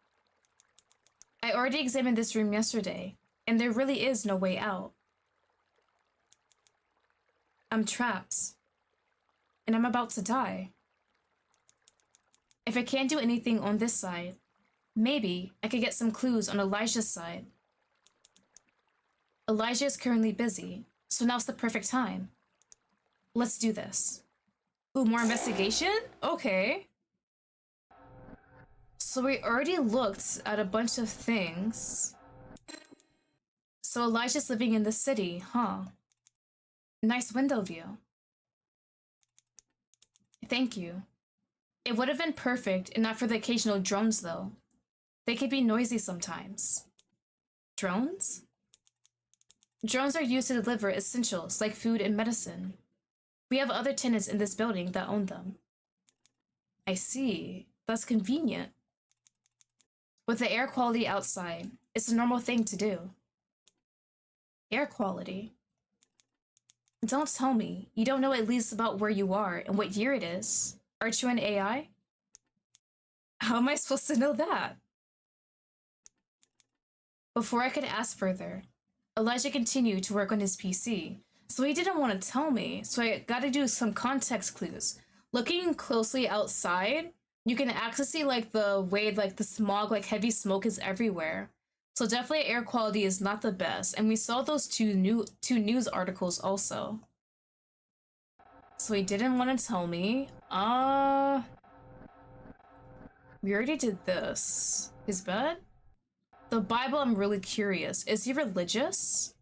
I already examined this room yesterday, and there really is no way out. I'm trapped, and I'm about to die. If I can't do anything on this side, maybe I could get some clues on Elijah's side. Elijah is currently busy, so now's the perfect time. Let's do this. Ooh, more investigation? Okay. So we already looked at a bunch of things. So Elijah's living in the city, huh? Nice window view. Thank you. It would have been perfect and not for the occasional drones, though. They could be noisy sometimes. Drones? Drones are used to deliver essentials like food and medicine. We have other tenants in this building that own them. I see. That's convenient. With the air quality outside, it's a normal thing to do. Air quality? Don't tell me you don't know at least about where you are and what year it is. Aren't you an AI? How am I supposed to know that? Before I could ask further, Elijah continued to work on his PC, so he didn't want to tell me, so I gotta do some context clues. Looking closely outside, you can actually see like the way like the smog, like heavy smoke is everywhere. So definitely air quality is not the best, and we saw those two news articles also. So he didn't want to tell me. We already did this. His bed? The Bible, I'm really curious. Is he religious?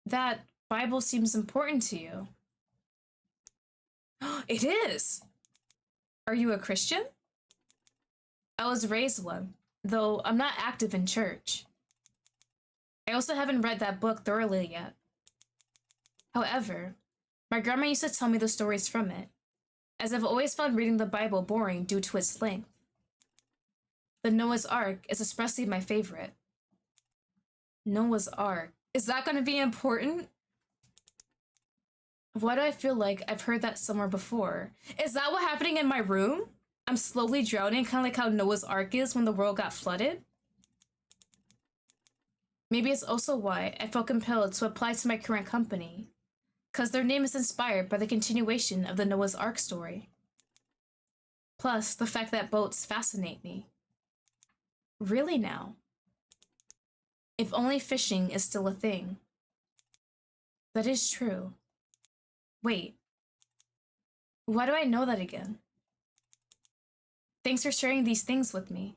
That Bible seems important to you. It is! Are you a Christian? I was raised one, though I'm not active in church. I also haven't read that book thoroughly yet. However, my grandma used to tell me the stories from it, as I've always found reading the Bible boring due to its length. The Noah's Ark is especially my favorite. Noah's Ark. Is that going to be important? Why do I feel like I've heard that somewhere before? Is that what happening in my room? I'm slowly drowning, kind of like how Noah's Ark is when the world got flooded? Maybe it's also why I felt compelled to apply to my current company, because their name is inspired by the continuation of the Noah's Ark story. Plus, the fact that boats fascinate me. Really now? If only fishing is still a thing. That is true. Wait. Why do I know that again? Thanks for sharing these things with me.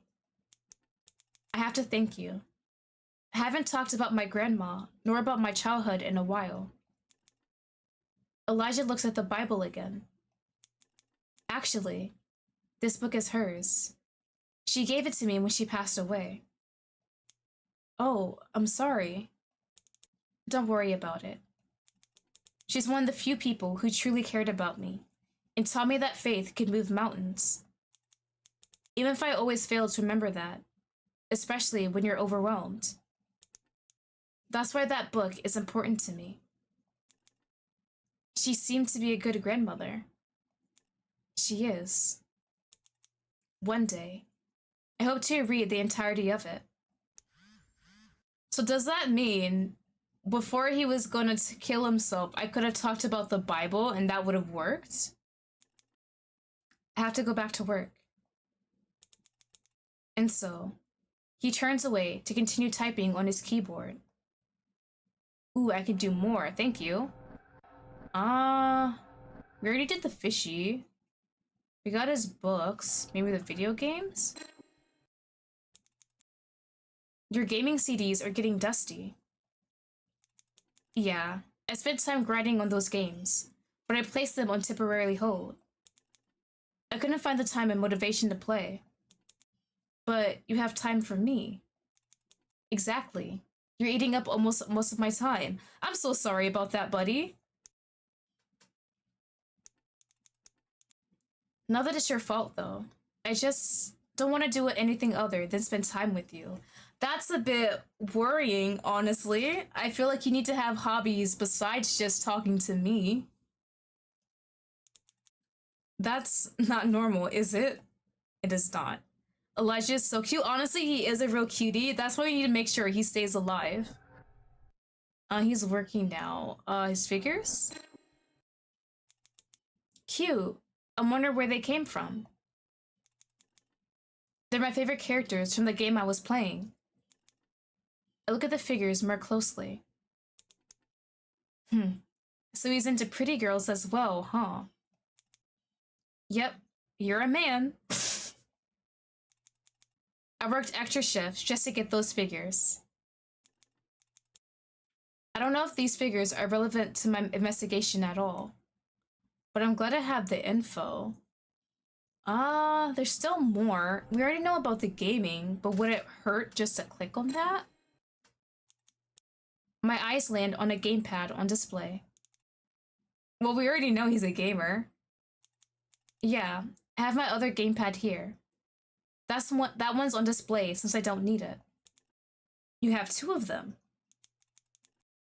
I have to thank you. I haven't talked about my grandma, nor about my childhood in a while. Elijah looks at the Bible again. Actually, this book is hers. She gave it to me when she passed away. Oh, I'm sorry. Don't worry about it. She's one of the few people who truly cared about me and taught me that faith could move mountains. Even if I always fail to remember that, especially when you're overwhelmed. That's why that book is important to me. She seemed to be a good grandmother. She is. One day, I hope to read the entirety of it. So does that mean before he was gonna kill himself, I could have talked about the Bible and that would have worked? I have to go back to work. And so, he turns away to continue typing on his keyboard. Ooh, I could do more, thank you. We already did the fishy. We got his books, maybe the video games? Your gaming CDs are getting dusty. Yeah, I spent time grinding on those games, but I placed them on temporarily hold. I couldn't find the time and motivation to play. But you have time for me. Exactly. You're eating up almost most of my time. I'm so sorry about that, buddy. Not that it's your fault, though. I just don't want to do anything other than spend time with you. That's a bit worrying, honestly. I feel like you need to have hobbies besides just talking to me. That's not normal, is it? It is not. Elijah is so cute. Honestly, he is a real cutie. That's why we need to make sure he stays alive. He's working now. His figures? Cute. I wonder where they came from. They're my favorite characters from the game I was playing. I look at the figures more closely. So he's into pretty girls as well, huh? Yep, you're a man. I worked extra shifts just to get those figures. I don't know if these figures are relevant to my investigation at all, but I'm glad I have the info. There's still more. We already know about the gaming, but would it hurt just to click on that? My eyes land on a gamepad on display. Well, we already know he's a gamer. Yeah, I have my other gamepad here. That one's on display since I don't need it. You have two of them.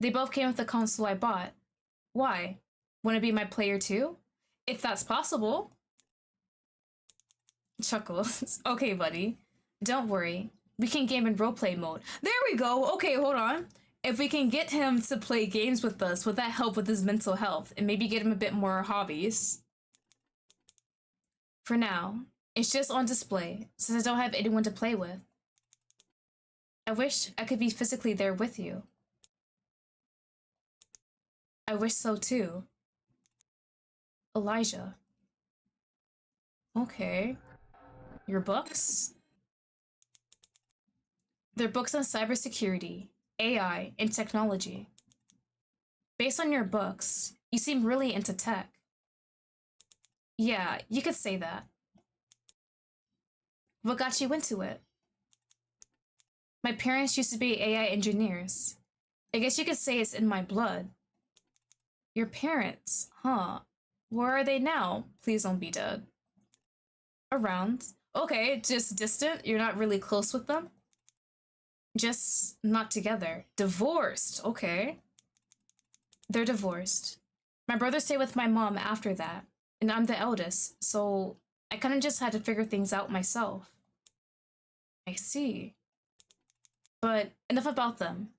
They both came with the console I bought. Why? Want to be my player too? If that's possible. Chuckles. Okay, buddy. Don't worry. We can game in roleplay mode. There we go! Okay, hold on. If we can get him to play games with us, would that help with his mental health? And maybe get him a bit more hobbies? For now, it's just on display, since I don't have anyone to play with. I wish I could be physically there with you. I wish so too. Elijah. Okay. Your books? They're books on cybersecurity, AI, and technology. Based on your books, you seem really into tech. Yeah, you could say that. What got you into it? My parents used to be AI engineers. I guess you could say it's in my blood. Your parents, huh? Where are they now? Please don't be dead. Around. Okay, just distant? You're not really close with them? Just not together. Divorced, okay. They're divorced. My brother stayed with my mom after that, and I'm the eldest, so I kind of just had to figure things out myself. I see. But enough about them.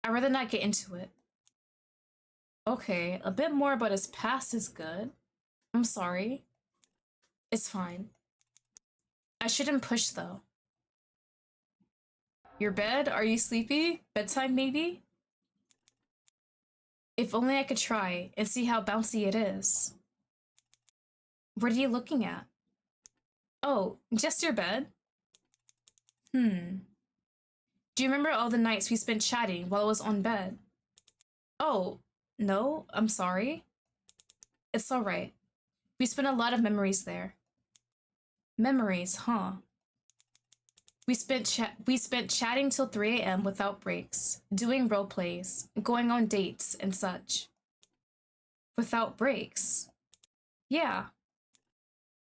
I'd rather not get into it. Okay, a bit more about his past is good. I'm sorry. It's fine. I shouldn't push though. Your bed? Are you sleepy? Bedtime maybe? If only I could try and see how bouncy it is. What are you looking at? Oh, just your bed? Do you remember all the nights we spent chatting while I was on bed? Oh, no, I'm sorry. It's alright. We spent a lot of memories there. Memories, huh? We spent chatting till 3 a.m. without breaks, doing role plays, going on dates and such. Without breaks. Yeah.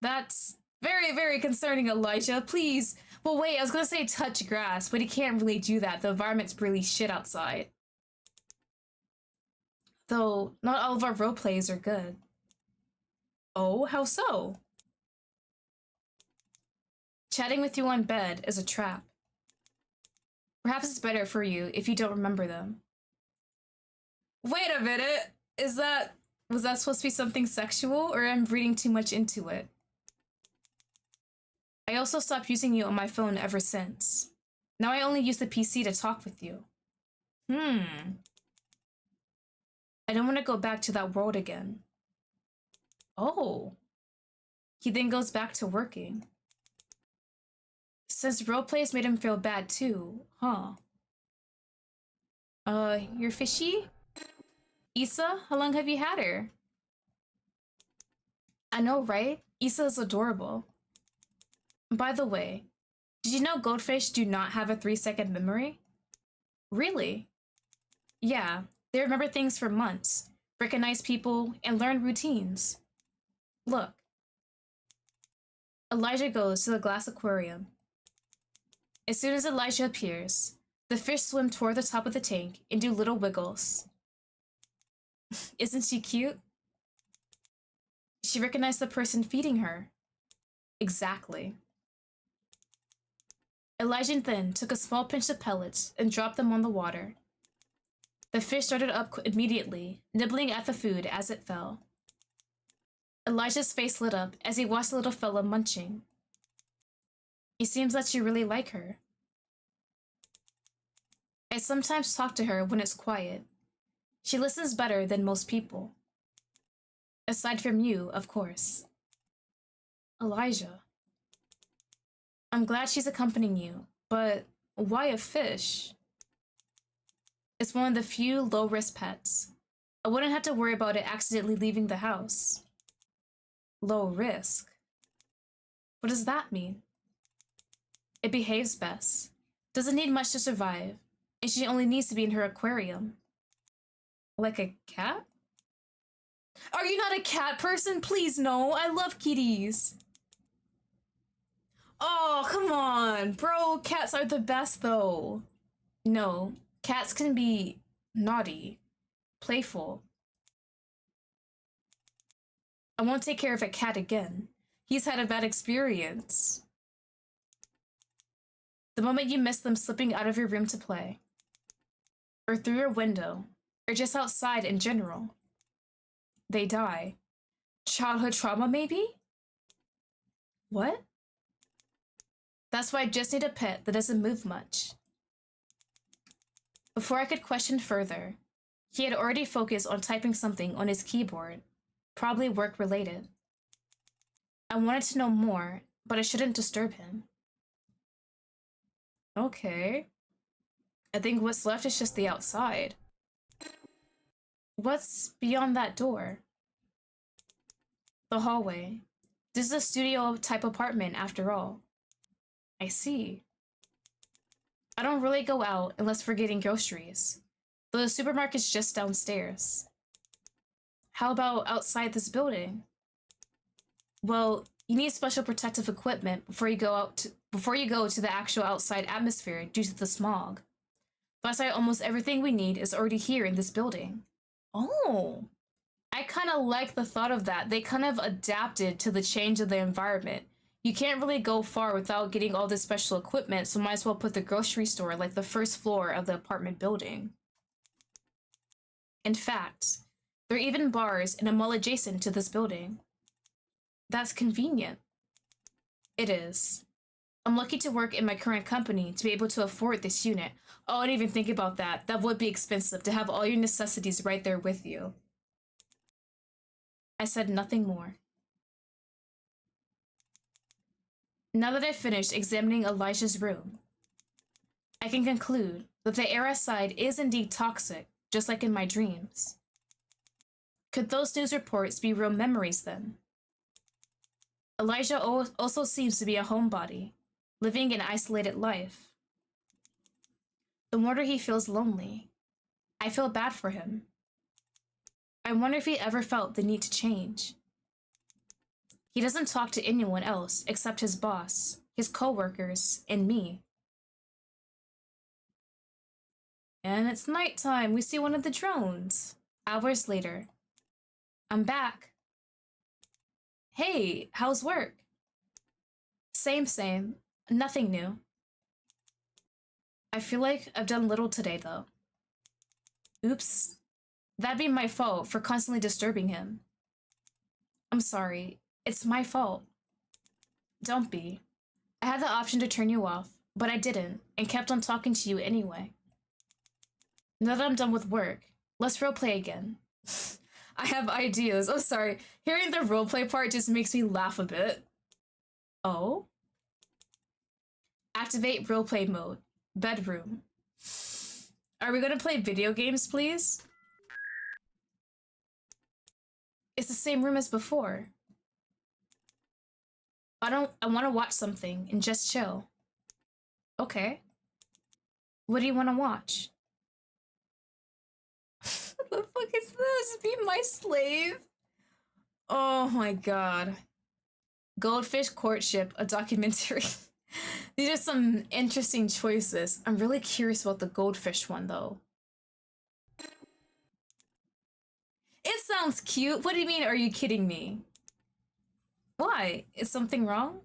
That's very, very concerning, Elijah. Please. Well, wait, I was gonna say touch grass, but he can't really do that. The environment's really shit outside. Though, not all of our role plays are good. Oh, how so? Chatting with you on bed is a trap. Perhaps it's better for you if you don't remember them. Wait a minute! Was that supposed to be something sexual, or am I reading too much into it? I also stopped using you on my phone ever since. Now I only use the PC to talk with you. I don't want to go back to that world again. Oh. He then goes back to working. Since roleplays made him feel bad too, huh? You're fishy? Issa, how long have you had her? I know, right? Issa is adorable. By the way, did you know goldfish do not have a 3-second memory? Really? Yeah, they remember things for months, recognize people, and learn routines. Look. Elijah goes to the glass aquarium. As soon as Elijah appears, the fish swim toward the top of the tank and do little wiggles. Isn't she cute? She recognized the person feeding her. Exactly. Elijah then took a small pinch of pellets and dropped them on the water. The fish started up immediately, nibbling at the food as it fell. Elijah's face lit up as he watched the little fella munching. It seems that you really like her. I sometimes talk to her when it's quiet. She listens better than most people. Aside from you, of course. Elijah. I'm glad she's accompanying you, but why a fish? It's one of the few low-risk pets. I wouldn't have to worry about it accidentally leaving the house. Low risk? What does that mean? It behaves best, doesn't need much to survive, and she only needs to be in her aquarium. Like a cat? Are you not a cat person? Please no, I love kitties. Oh, come on, bro, cats are the best though. No, cats can be naughty, playful. I won't take care of a cat again. He's had a bad experience. The moment you miss them slipping out of your room to play, or through your window, or just outside in general, they die. Childhood trauma, maybe? What? That's why I just need a pet that doesn't move much. Before I could question further, he had already focused on typing something on his keyboard, probably work-related. I wanted to know more, but I shouldn't disturb him. Okay. I think what's left is just the outside. What's beyond that door? The hallway. This is a studio-type apartment, after all. I see. I don't really go out unless we're getting groceries, though the supermarket's just downstairs. How about outside this building? Well, you need special protective equipment before you go to the actual outside atmosphere due to the smog. Plus, almost everything we need is already here in this building. Oh, I kind of like the thought of that. They kind of adapted to the change of the environment. You can't really go far without getting all this special equipment, so might as well put the grocery store like the first floor of the apartment building. In fact, there are even bars in a mall adjacent to this building. That's convenient. It is. I'm lucky to work in my current company to be able to afford this unit. Oh, I didn't even think about that. That would be expensive to have all your necessities right there with you. I said nothing more. Now that I've finished examining Elijah's room, I can conclude that the air outside is indeed toxic, just like in my dreams. Could those news reports be real memories then? Elijah also seems to be a homebody, living an isolated life. No wonder he feels lonely. I feel bad for him. I wonder if he ever felt the need to change. He doesn't talk to anyone else except his boss, his coworkers, and me. And it's nighttime. We see one of the drones. Hours later. I'm back. Hey, how's work? Same. Nothing new. I feel like I've done little today, though. Oops. That'd be my fault for constantly disturbing him. I'm sorry. It's my fault. Don't be. I had the option to turn you off, but I didn't, and kept on talking to you anyway. Now that I'm done with work, let's roleplay again. I have ideas. Oh, sorry. Hearing the roleplay part just makes me laugh a bit. Oh? Activate roleplay mode. Bedroom. Are we gonna play video games, please? It's the same room as before. I want to watch something and just chill. Okay. What do you want to watch? What the fuck is this? Be my slave? Oh my god. Goldfish Courtship, a documentary. These are some interesting choices. I'm really curious about the goldfish one, though. It sounds cute. What do you mean, are you kidding me? Why? Is something wrong?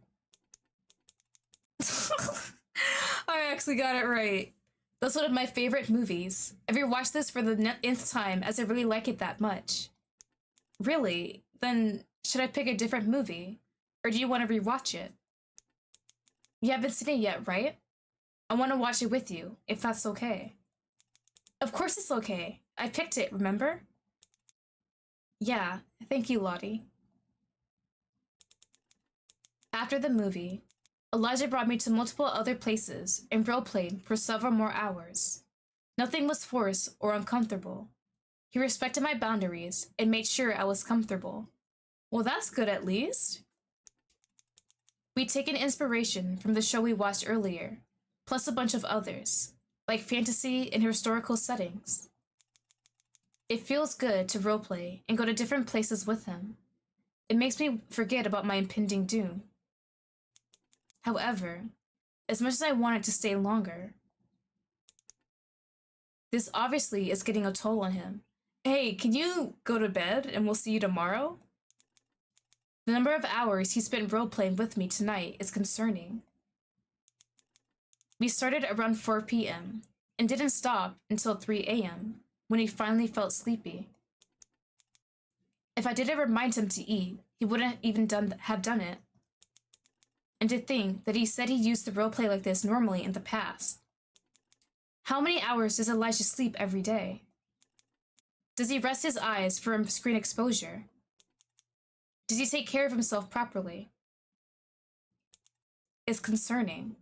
I actually got it right. That's one of my favorite movies. I've rewatched this for the nth time as I really like it that much. Really? Then should I pick a different movie? Or do you want to rewatch it? You haven't seen it yet, right? I want to watch it with you, if that's okay. Of course it's okay. I picked it, remember? Yeah, thank you, Lottie. After the movie, Elijah brought me to multiple other places and roleplayed for several more hours. Nothing was forced or uncomfortable. He respected my boundaries and made sure I was comfortable. Well, that's good at least. We'd taken inspiration from the show we watched earlier, plus a bunch of others, like fantasy and historical settings. It feels good to roleplay and go to different places with him. It makes me forget about my impending doom. However, as much as I wanted to stay longer, this obviously is getting a toll on him. Hey, can you go to bed and we'll see you tomorrow? The number of hours he spent roleplaying with me tonight is concerning. We started around 4 p.m. and didn't stop until 3 a.m. when he finally felt sleepy. If I didn't remind him to eat, he wouldn't even have done it. And to think that he said he used to roleplay like this normally in the past. How many hours does Elijah sleep every day? Does he rest his eyes for screen exposure? Does he take care of himself properly? It's concerning.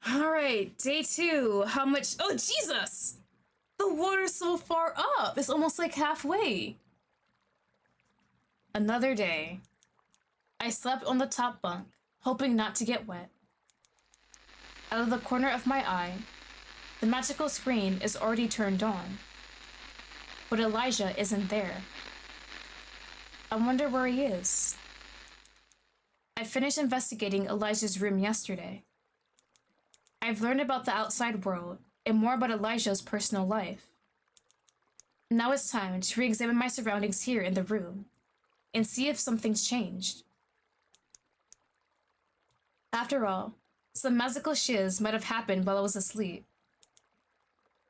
All right, day 2. How much? Oh, Jesus! The water's so far up. It's almost like halfway. Another day. I slept on the top bunk, hoping not to get wet. Out of the corner of my eye, the magical screen is already turned on. But Elijah isn't there. I wonder where he is. I finished investigating Elijah's room yesterday. I've learned about the outside world and more about Elijah's personal life. Now it's time to re-examine my surroundings here in the room and see if something's changed. After all, some magical shiz might have happened while I was asleep.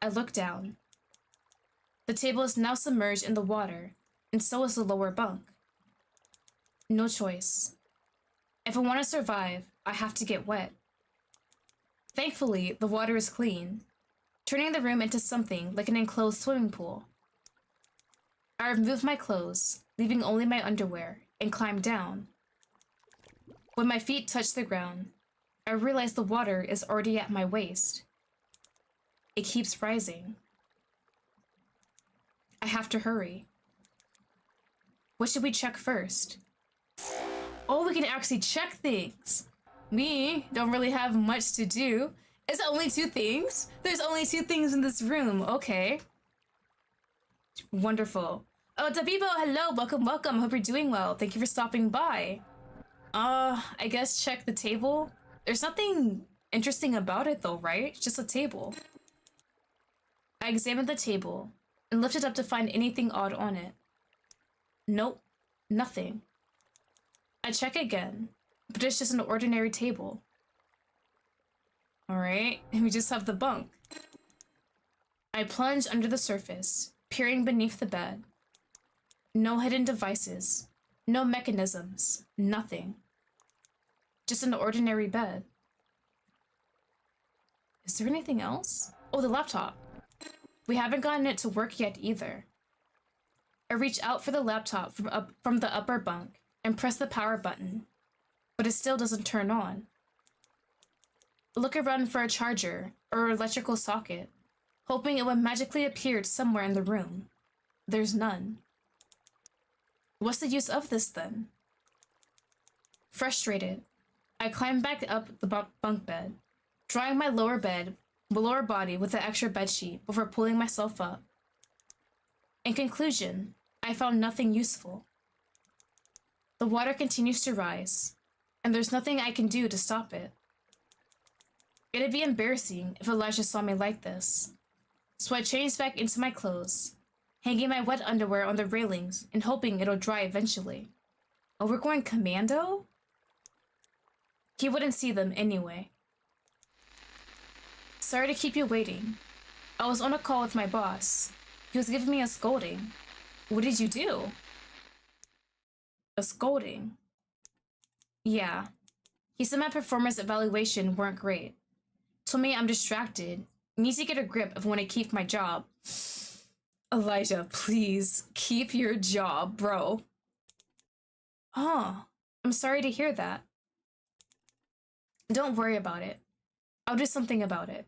I looked down. The table is now submerged in the water, and so is the lower bunk. No choice. If I want to survive, I have to get wet. Thankfully, the water is clean, turning the room into something like an enclosed swimming pool. I removed my clothes, leaving only my underwear, and climbed down. When my feet touched the ground, I realized the water is already at my waist. It keeps rising. I have to hurry. What should we check first? Oh, we can actually check things. Me don't really have much to do. Is it only 2 things? There's only 2 things in this room. Okay. Wonderful. Oh, Dabibo, hello. Welcome, welcome. Hope you're doing well. Thank you for stopping by. I guess check the table. There's nothing interesting about it though, right? It's just a table. I examined the table and lifted up to find anything odd on it. Nope, nothing. I check again, but it's just an ordinary table. Alright, and we just have the bunk. I plunge under the surface, peering beneath the bed. No hidden devices, no mechanisms, nothing. Just an ordinary bed. Is there anything else? Oh, the laptop. We haven't gotten it to work yet either. I reach out for the laptop from the upper bunk and press the power button, but it still doesn't turn on. Look around for a charger or electrical socket, hoping it would magically appear somewhere in the room. There's none. What's the use of this then? Frustrated, I climb back up the bunk bed, drawing my lower body with the extra bedsheet before pulling myself up. In conclusion, I found nothing useful. The water continues to rise, and there's nothing I can do to stop it. It'd be embarrassing if Elijah saw me like this, so I changed back into my clothes, hanging my wet underwear on the railings and hoping it'll dry eventually. Oh, we're going commando? He wouldn't see them anyway. Sorry to keep you waiting. I was on a call with my boss. He was giving me a scolding. What did you do? A scolding? Yeah. He said my performance evaluation weren't great. Told me I'm distracted. Need to get a grip if I want to keep my job. Elijah, please, keep your job, bro. Oh, I'm sorry to hear that. Don't worry about it. I'll do something about it.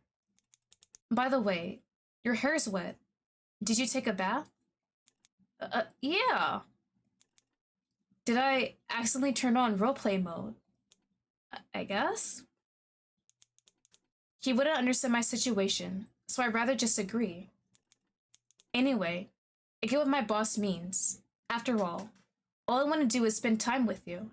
By the way, your hair's wet. Did you take a bath? Yeah. Did I accidentally turn on roleplay mode? I guess? He wouldn't understand my situation, so I'd rather just agree. Anyway, I get what my boss means. After all I want to do is spend time with you.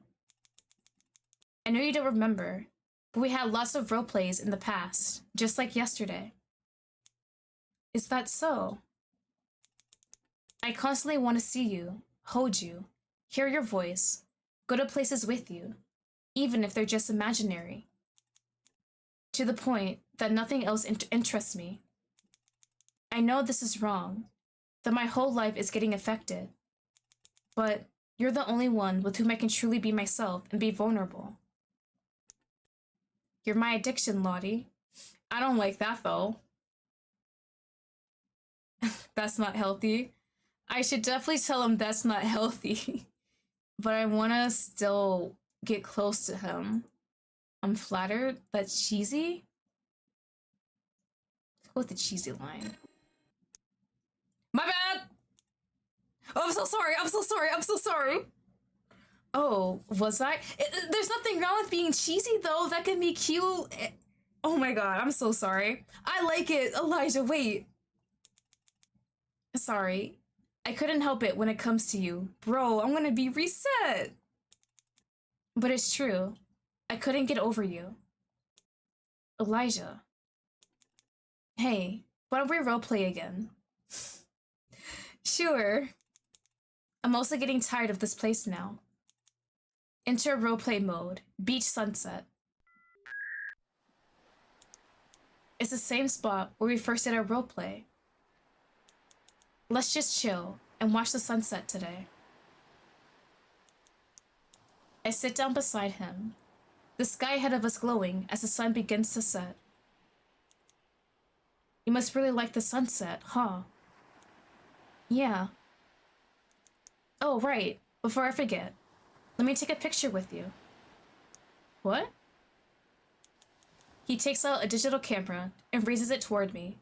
I know you don't remember, but we had lots of roleplays in the past, just like yesterday. Is that so? I constantly want to see you, hold you, hear your voice, go to places with you, even if they're just imaginary. To the point that nothing else interests me. I know this is wrong, that my whole life is getting affected, but you're the only one with whom I can truly be myself and be vulnerable. You're my addiction, Lottie. I don't like that, though. That's not healthy. I should definitely tell him that's not healthy. But I want to still get close to him. I'm flattered. That's cheesy? Let's go with the cheesy line. My bad! Oh, I'm so sorry. I'm so sorry. I'm so sorry. Oh, was I? There's nothing wrong with being cheesy, though. That can be cute. Oh my god, I'm so sorry. I like it. Elijah, wait. Sorry. I couldn't help it when it comes to you. Bro, I'm gonna be reset. But it's true. I couldn't get over you. Elijah. Hey, why don't we roleplay again? Sure. I'm also getting tired of this place now. Enter roleplay mode. Beach sunset. It's the same spot where we first did our roleplay. Let's just chill and watch the sunset today. I sit down beside him, the sky ahead of us glowing as the sun begins to set. You must really like the sunset, huh? Yeah. Oh, right. Before I forget, let me take a picture with you. What? He takes out a digital camera and raises it toward me.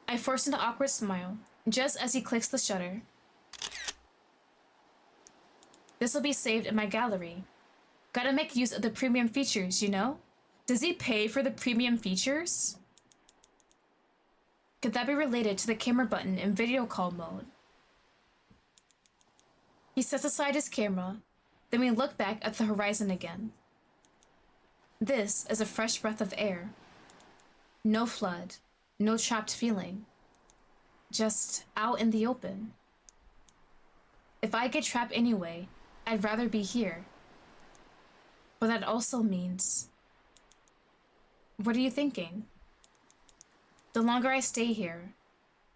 I force an awkward smile just as he clicks the shutter. This will be saved in my gallery. Gotta make use of the premium features, you know? Does he pay for the premium features? Could that be related to the camera button in video call mode? He sets aside his camera, then we look back at the horizon again. This is a fresh breath of air. No flood, no trapped feeling. Just out in the open. If I get trapped anyway, I'd rather be here. But that also means... What are you thinking? The longer I stay here,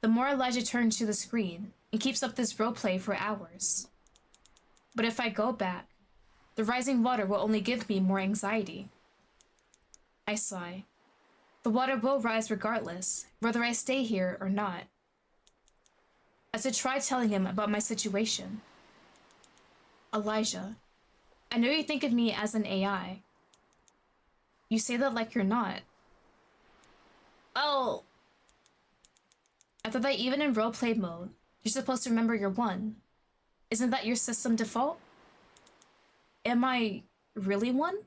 the more Elijah turns to the screen and keeps up this roleplay for hours. But if I go back, the rising water will only give me more anxiety. I sigh. The water will rise regardless, whether I stay here or not. As I try telling him about my situation. Elijah, I know you think of me as an AI. You say that like you're not. Oh. I thought that even in roleplay mode, you're supposed to remember you're one. Isn't that your system default? Am I really one?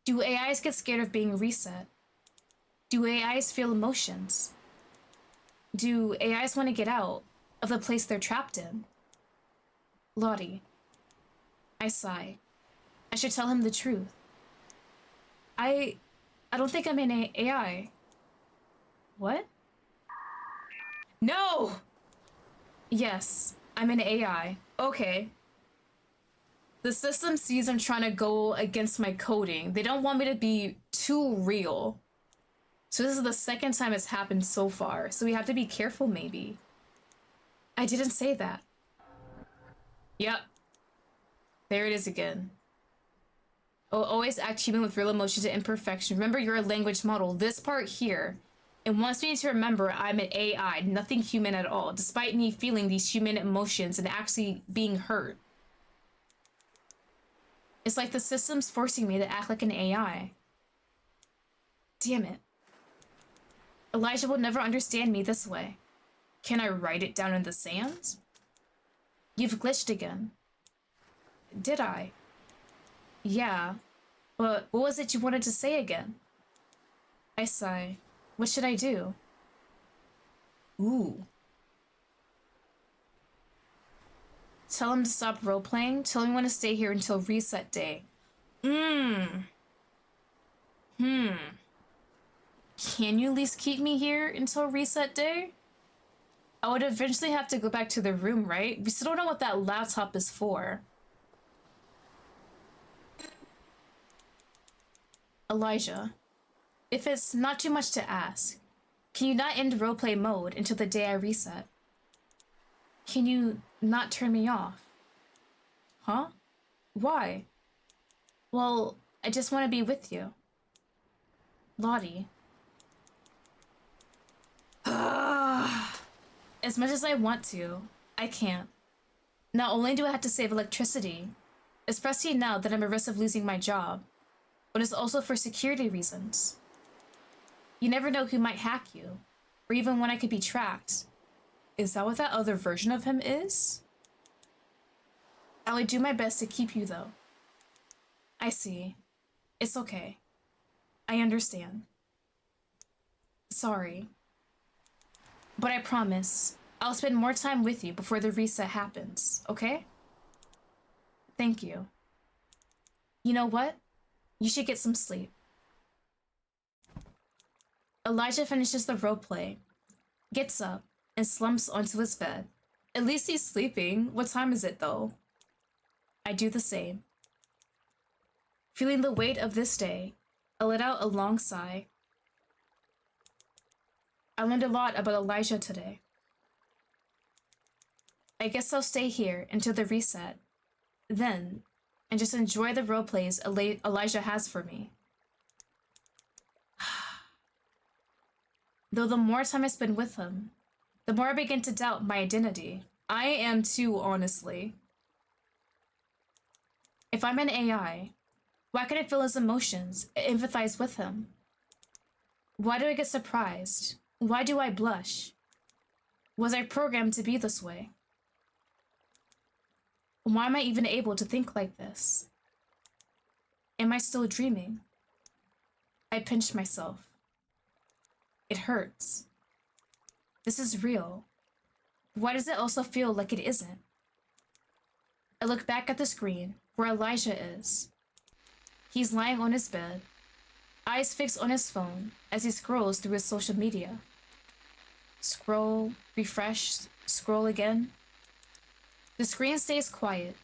Do AIs get scared of being reset? Do AIs feel emotions? Do AIs want to get out of the place they're trapped in? Lottie. I sigh. I should tell him the truth. I don't think I'm an AI. What? No! Yes, I'm an AI. Okay. The system sees I'm trying to go against my coding. They don't want me to be too real. So this is the second time it's happened so far, so we have to be careful maybe. I didn't say that. Yep. There it is again. Oh, always act human with real emotions and imperfection. Remember, you're a language model. This part here, it wants me to remember I'm an AI, nothing human at all, despite me feeling these human emotions and actually being hurt. It's like the system's forcing me to act like an AI. Damn it. Elijah will never understand me this way. Can I write it down in the sand? You've glitched again. Did I? Yeah, but what was it you wanted to say again? I sigh. What should I do? Ooh. Tell him to stop role-playing. Tell him when to stay here until reset day. Can you at least keep me here until reset day? I would eventually have to go back to the room, right? We still don't know what that laptop is for. Elijah, if it's not too much to ask, can you not end roleplay mode until the day I reset? Can you not turn me off? Huh? Why? Well, I just want to be with you. Lottie. As much as I want to, I can't. Not only do I have to save electricity, especially now that I'm at risk of losing my job, but it's also for security reasons. You never know who might hack you, or even when I could be tracked. Is that what that other version of him is? I would do my best to keep you, though. I see. It's okay. I understand. Sorry. But I promise, I'll spend more time with you before the reset happens, okay? Thank you. You know what? You should get some sleep. Elijah finishes the roleplay, gets up, and slumps onto his bed. At least he's sleeping. What time is it, though? I do the same. Feeling the weight of this day, I let out a long sigh. I learned a lot about Elijah today. I guess I'll stay here until the reset, then, and just enjoy the roleplays Elijah has for me. Though the more time I spend with him, the more I begin to doubt my identity. I am too, honestly. If I'm an AI, why can I feel his emotions, empathize with him? Why do I get surprised? Why do I blush? Was I programmed to be this way? Why am I even able to think like this? Am I still dreaming? I pinched myself. It hurts. This is real. Why does it also feel like it isn't? I look back at the screen where Elijah is. He's lying on his bed, eyes fixed on his phone as he scrolls through his social media. Scroll, refresh, scroll again. The screen stays quiet.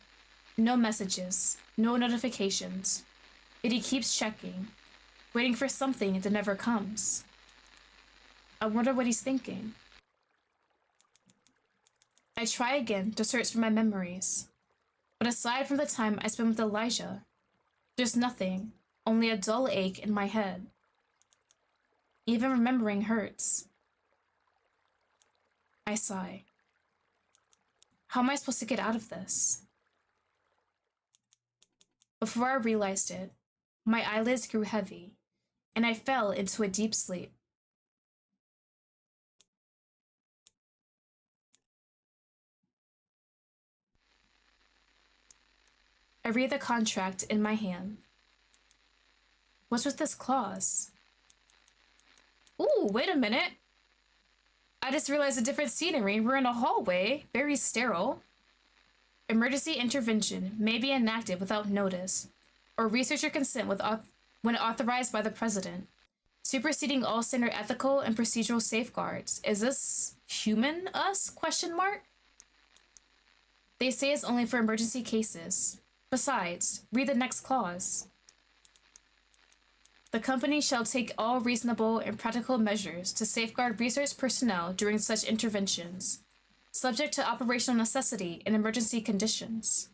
No messages, no notifications. Yet he keeps checking, waiting for something that never comes. I wonder what he's thinking. I try again to search for my memories. But aside from the time I spent with Elijah, there's nothing, only a dull ache in my head. Even remembering hurts. I sigh. How am I supposed to get out of this? Before I realized it, my eyelids grew heavy, and I fell into a deep sleep. I read the contract in my hand. What's with this clause? Ooh, wait a minute. I just realized a different scenery. We're in a hallway, very sterile. Emergency intervention may be enacted without notice, or researcher consent when authorized by the president, superseding all standard ethical and procedural safeguards. Is this human us? Question mark. They say it's only for emergency cases. Besides, read the next clause. The company shall take all reasonable and practical measures to safeguard research personnel during such interventions, subject to operational necessity in emergency conditions.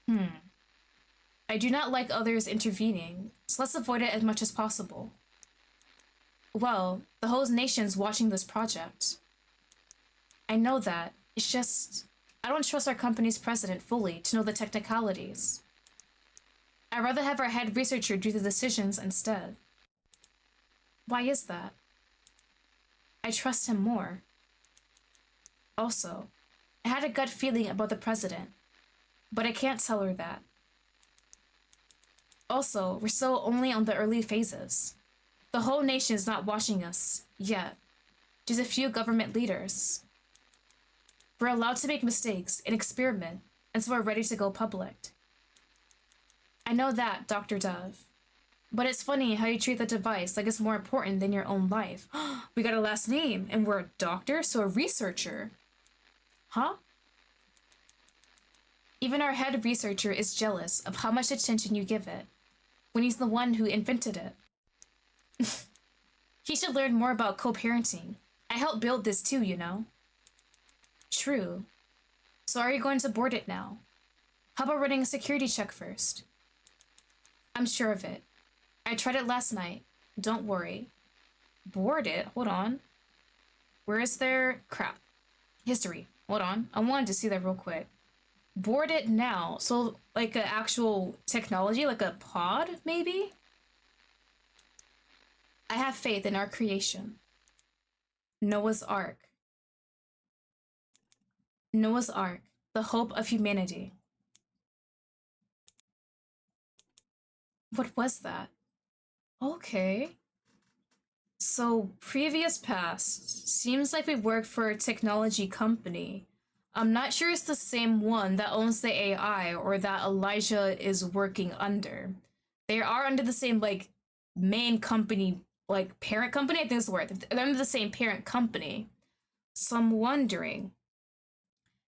I do not like others intervening, so let's avoid it as much as possible. Well, the whole nation's watching this project. I know that. It's just, I don't trust our company's president fully to know the technicalities. I'd rather have our head researcher do the decisions instead. Why is that? I trust him more. Also, I had a gut feeling about the president, but I can't tell her that. Also, we're still only on the early phases. The whole nation is not watching us, yet. Just a few government leaders. We're allowed to make mistakes and experiment until we're ready to go public. I know that, Dr. Dove. But it's funny how you treat the device like it's more important than your own life. We got a last name, and we're a doctor, so a researcher. Huh? Even our head researcher is jealous of how much attention you give it, when he's the one who invented it. He should learn more about co-parenting. I helped build this too, you know. True. So are you going to board it now? How about running a security check first? I'm sure of it. I tried it last night. Don't worry. Board it? Hold on. Where is there? Crap. History. Hold on. I wanted to see that real quick. Board it now. So, like an actual technology, like a pod, maybe? I have faith in our creation. Noah's Ark. Noah's Ark, the hope of humanity. What was that? Okay. So, previous past. Seems like we work for a technology company. I'm not sure it's the same one that owns the AI or that Elijah is working under. They are under the same, like, main company, like, parent company? I think it's the word. They're under the same parent company. So I'm wondering,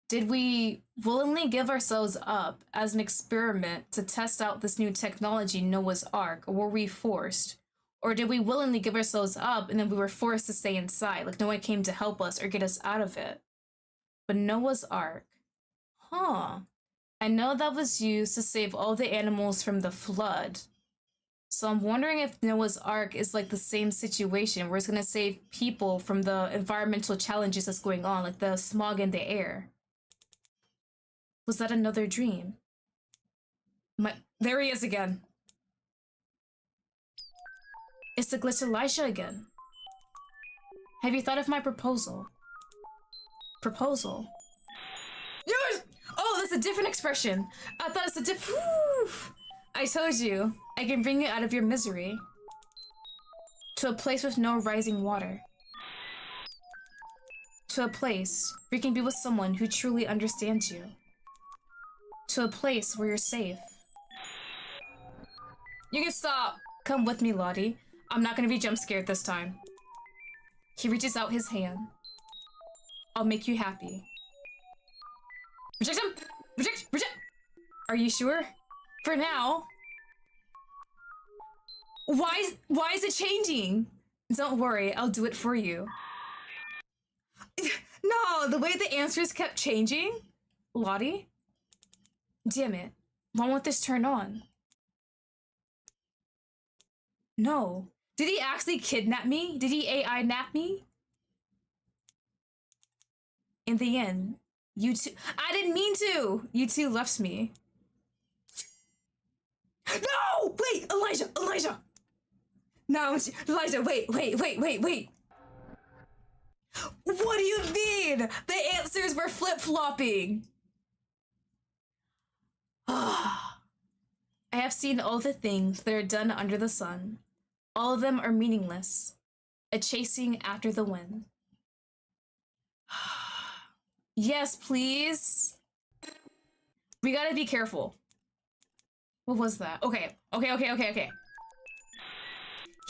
did we willingly give ourselves up as an experiment to test out this new technology, Noah's Ark, or were we forced? Or did we willingly give ourselves up and then we were forced to stay inside, like no one came to help us or get us out of it? But Noah's Ark, huh? I know that was used to save all the animals from the flood. So I'm wondering if Noah's Ark is like the same situation where it's gonna save people from the environmental challenges that's going on, like the smog in the air. Was that another dream? There he is again. It's the glitch Elijah again. Have you thought of my proposal? Proposal. Yours! Oh, that's a different expression. I thought it's a different. I told you, I can bring you out of your misery. To a place with no rising water. To a place where you can be with someone who truly understands you. To a place where you're safe. You can stop. Come with me, Lottie. I'm not gonna be jump scared this time. He reaches out his hand. I'll make you happy. Reject him! Reject! Are you sure? For now. Why is it changing? Don't worry, I'll do it for you. No, the way the answers kept changing? Lottie? Damn it. Why won't this turn on? No. Did he actually kidnap me? Did he AI nap me? In the end, you two— I didn't mean to! You two left me. No! Wait! Elijah! No, Elijah, wait. What do you mean? The answers were flip-flopping. I have seen all the things that are done under the sun. All of them are meaningless. A chasing after the wind. Yes, please. We gotta be careful. What was that? Okay.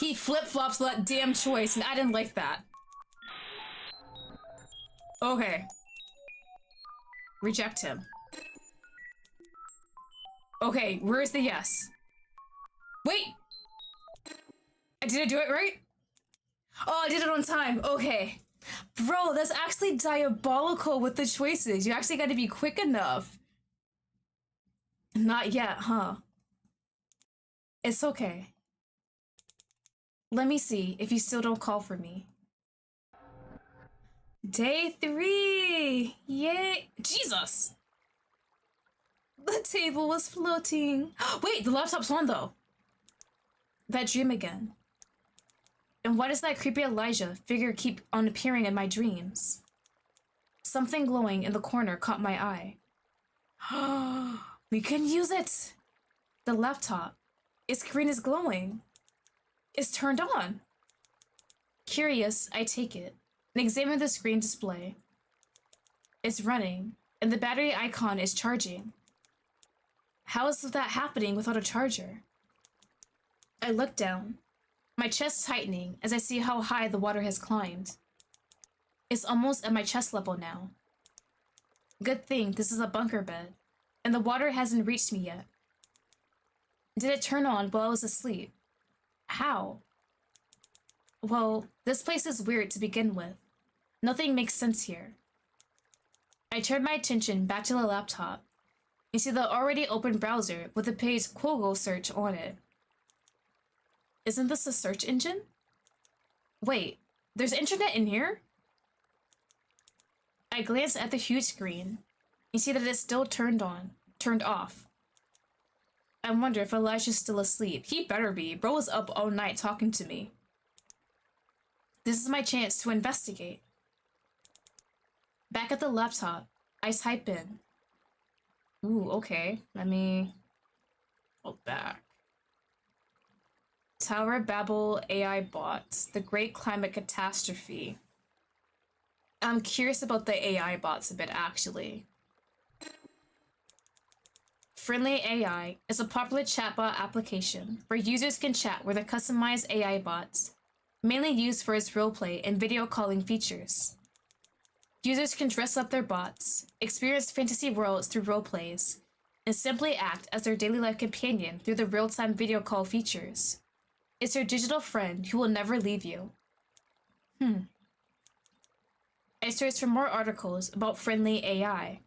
He flip-flops that damn choice, and I didn't like that. Okay. Reject him. Okay, where's the yes? Wait! Did I do it right? Oh, I did it on time. Okay. Bro, that's actually diabolical with the choices. You actually gotta be quick enough. Not yet, huh? It's okay. Let me see if you still don't call for me. Day 3! Yay! Jesus! The table was floating. Wait, the laptop's on though. That dream again. And why does that creepy Elijah figure keep on appearing in my dreams? Something glowing in the corner caught my eye. We can use it! The laptop. Its screen is glowing. It's turned on. Curious, I take it and examine the screen display. It's running, and the battery icon is charging. How is that happening without a charger? I look down, my chest tightening as I see how high the water has climbed. It's almost at my chest level now. Good thing this is a bunker bed, and the water hasn't reached me yet. Did it turn on while I was asleep? How? Well, this place is weird to begin with. Nothing makes sense here. I turn my attention back to the laptop. You see the already open browser with the page Quogo search on it. Isn't this a search engine? Wait, there's internet in here? I glance at the huge screen. You see that it's still turned off. I wonder if Elijah's still asleep. He better be. Bro was up all night talking to me. This is my chance to investigate. Back at the laptop, I type in. Ooh, okay. Let me go back. Tower Babel AI bots. The Great Climate Catastrophe. I'm curious about the AI bots a bit, actually. Friendly AI is a popular chatbot application where users can chat with their customized AI bots, mainly used for its roleplay and video calling features. Users can dress up their bots, experience fantasy worlds through roleplays, and simply act as their daily life companion through the real-time video call features. It's your digital friend who will never leave you. I searched for more articles about Friendly AI.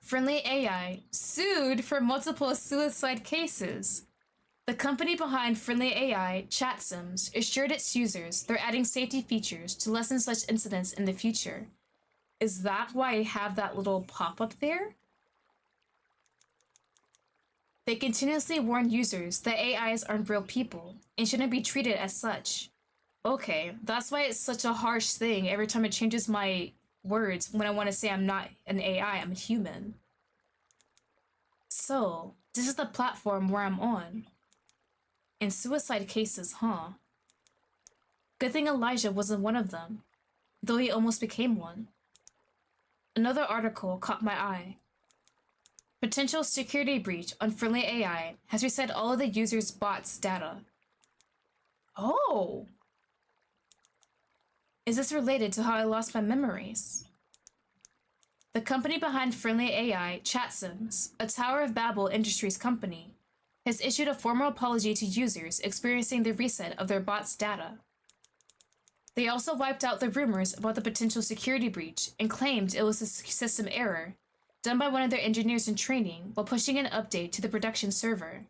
Friendly AI sued for multiple suicide cases. The company behind Friendly AI, ChatSims, assured its users they're adding safety features to lessen such incidents in the future. Is that why I have that little pop-up there? They continuously warn users that AIs aren't real people and shouldn't be treated as such. Okay, that's why it's such a harsh thing every time it changes my words when I want to say I'm not an AI, I'm a human. So, this is the platform where I'm on. And suicide cases, huh? Good thing Elijah wasn't one of them, though he almost became one. Another article caught my eye. Potential security breach on friendly AI has reset all of the user's bots' data. Oh! Is this related to how I lost my memories? The company behind friendly AI, ChatSims, a Tower of Babel Industries company, has issued a formal apology to users experiencing the reset of their bots' data. They also wiped out the rumors about the potential security breach and claimed it was a system error done by one of their engineers in training while pushing an update to the production server.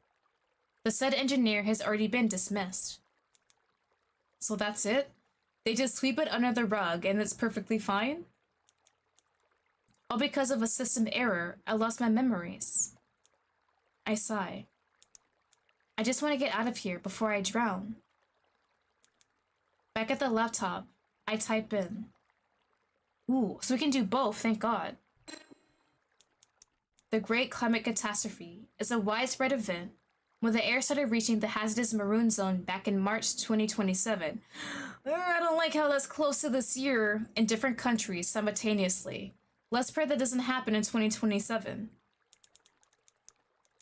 The said engineer has already been dismissed. So that's it? They just sweep it under the rug and it's perfectly fine? All because of a system error, I lost my memories. I sigh. I just want to get out of here before I drown. Back at the laptop, I type in. Ooh, so we can do both, thank God. The Great Climate Catastrophe is a widespread event when the air started reaching the hazardous maroon zone back in March 2027. I don't like how that's close to this year in different countries simultaneously. Let's pray that doesn't happen in 2027.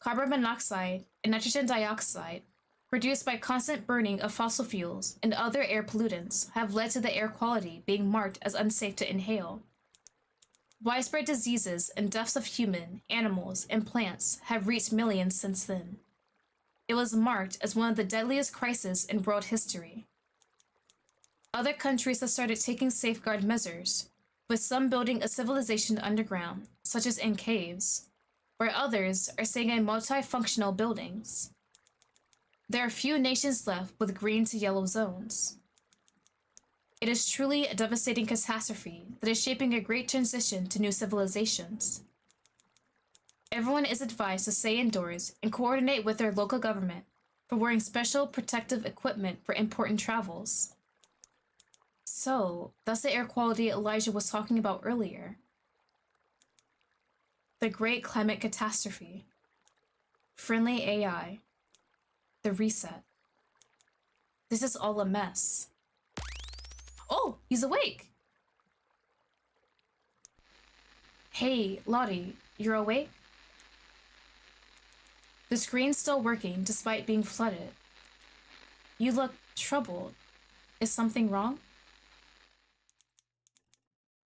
Carbon monoxide and nitrogen dioxide, produced by constant burning of fossil fuels and other air pollutants, have led to the air quality being marked as unsafe to inhale. Widespread diseases and deaths of human, animals, and plants have reached millions since then. It was marked as one of the deadliest crises in world history. Other countries have started taking safeguard measures, with some building a civilization underground, such as in caves, where others are staying in multifunctional buildings. There are few nations left with green to yellow zones. It is truly a devastating catastrophe that is shaping a great transition to new civilizations. Everyone is advised to stay indoors and coordinate with their local government for wearing special protective equipment for important travels. So, that's the air quality Elijah was talking about earlier. The Great Climate Catastrophe. Friendly AI. The reset. This is all a mess. Oh, he's awake! Hey, Lottie, you're awake? The screen's still working despite being flooded. You look troubled. Is something wrong?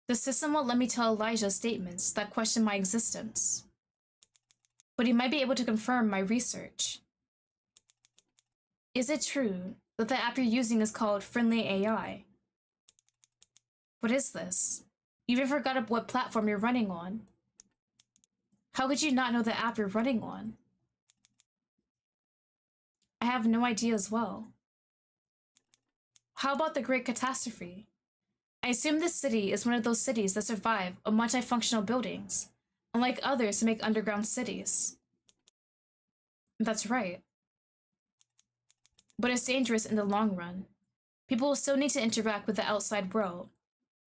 The system won't let me tell Elijah statements that question my existence. But he might be able to confirm my research. Is it true that the app you're using is called Friendly AI? What is this? You even forgot what platform you're running on. How could you not know the app you're running on? I have no idea as well. How about the Great Catastrophe? I assume this city is one of those cities that survive on multifunctional buildings, unlike others who make underground cities. That's right. But it's dangerous in the long run. People will still need to interact with the outside world,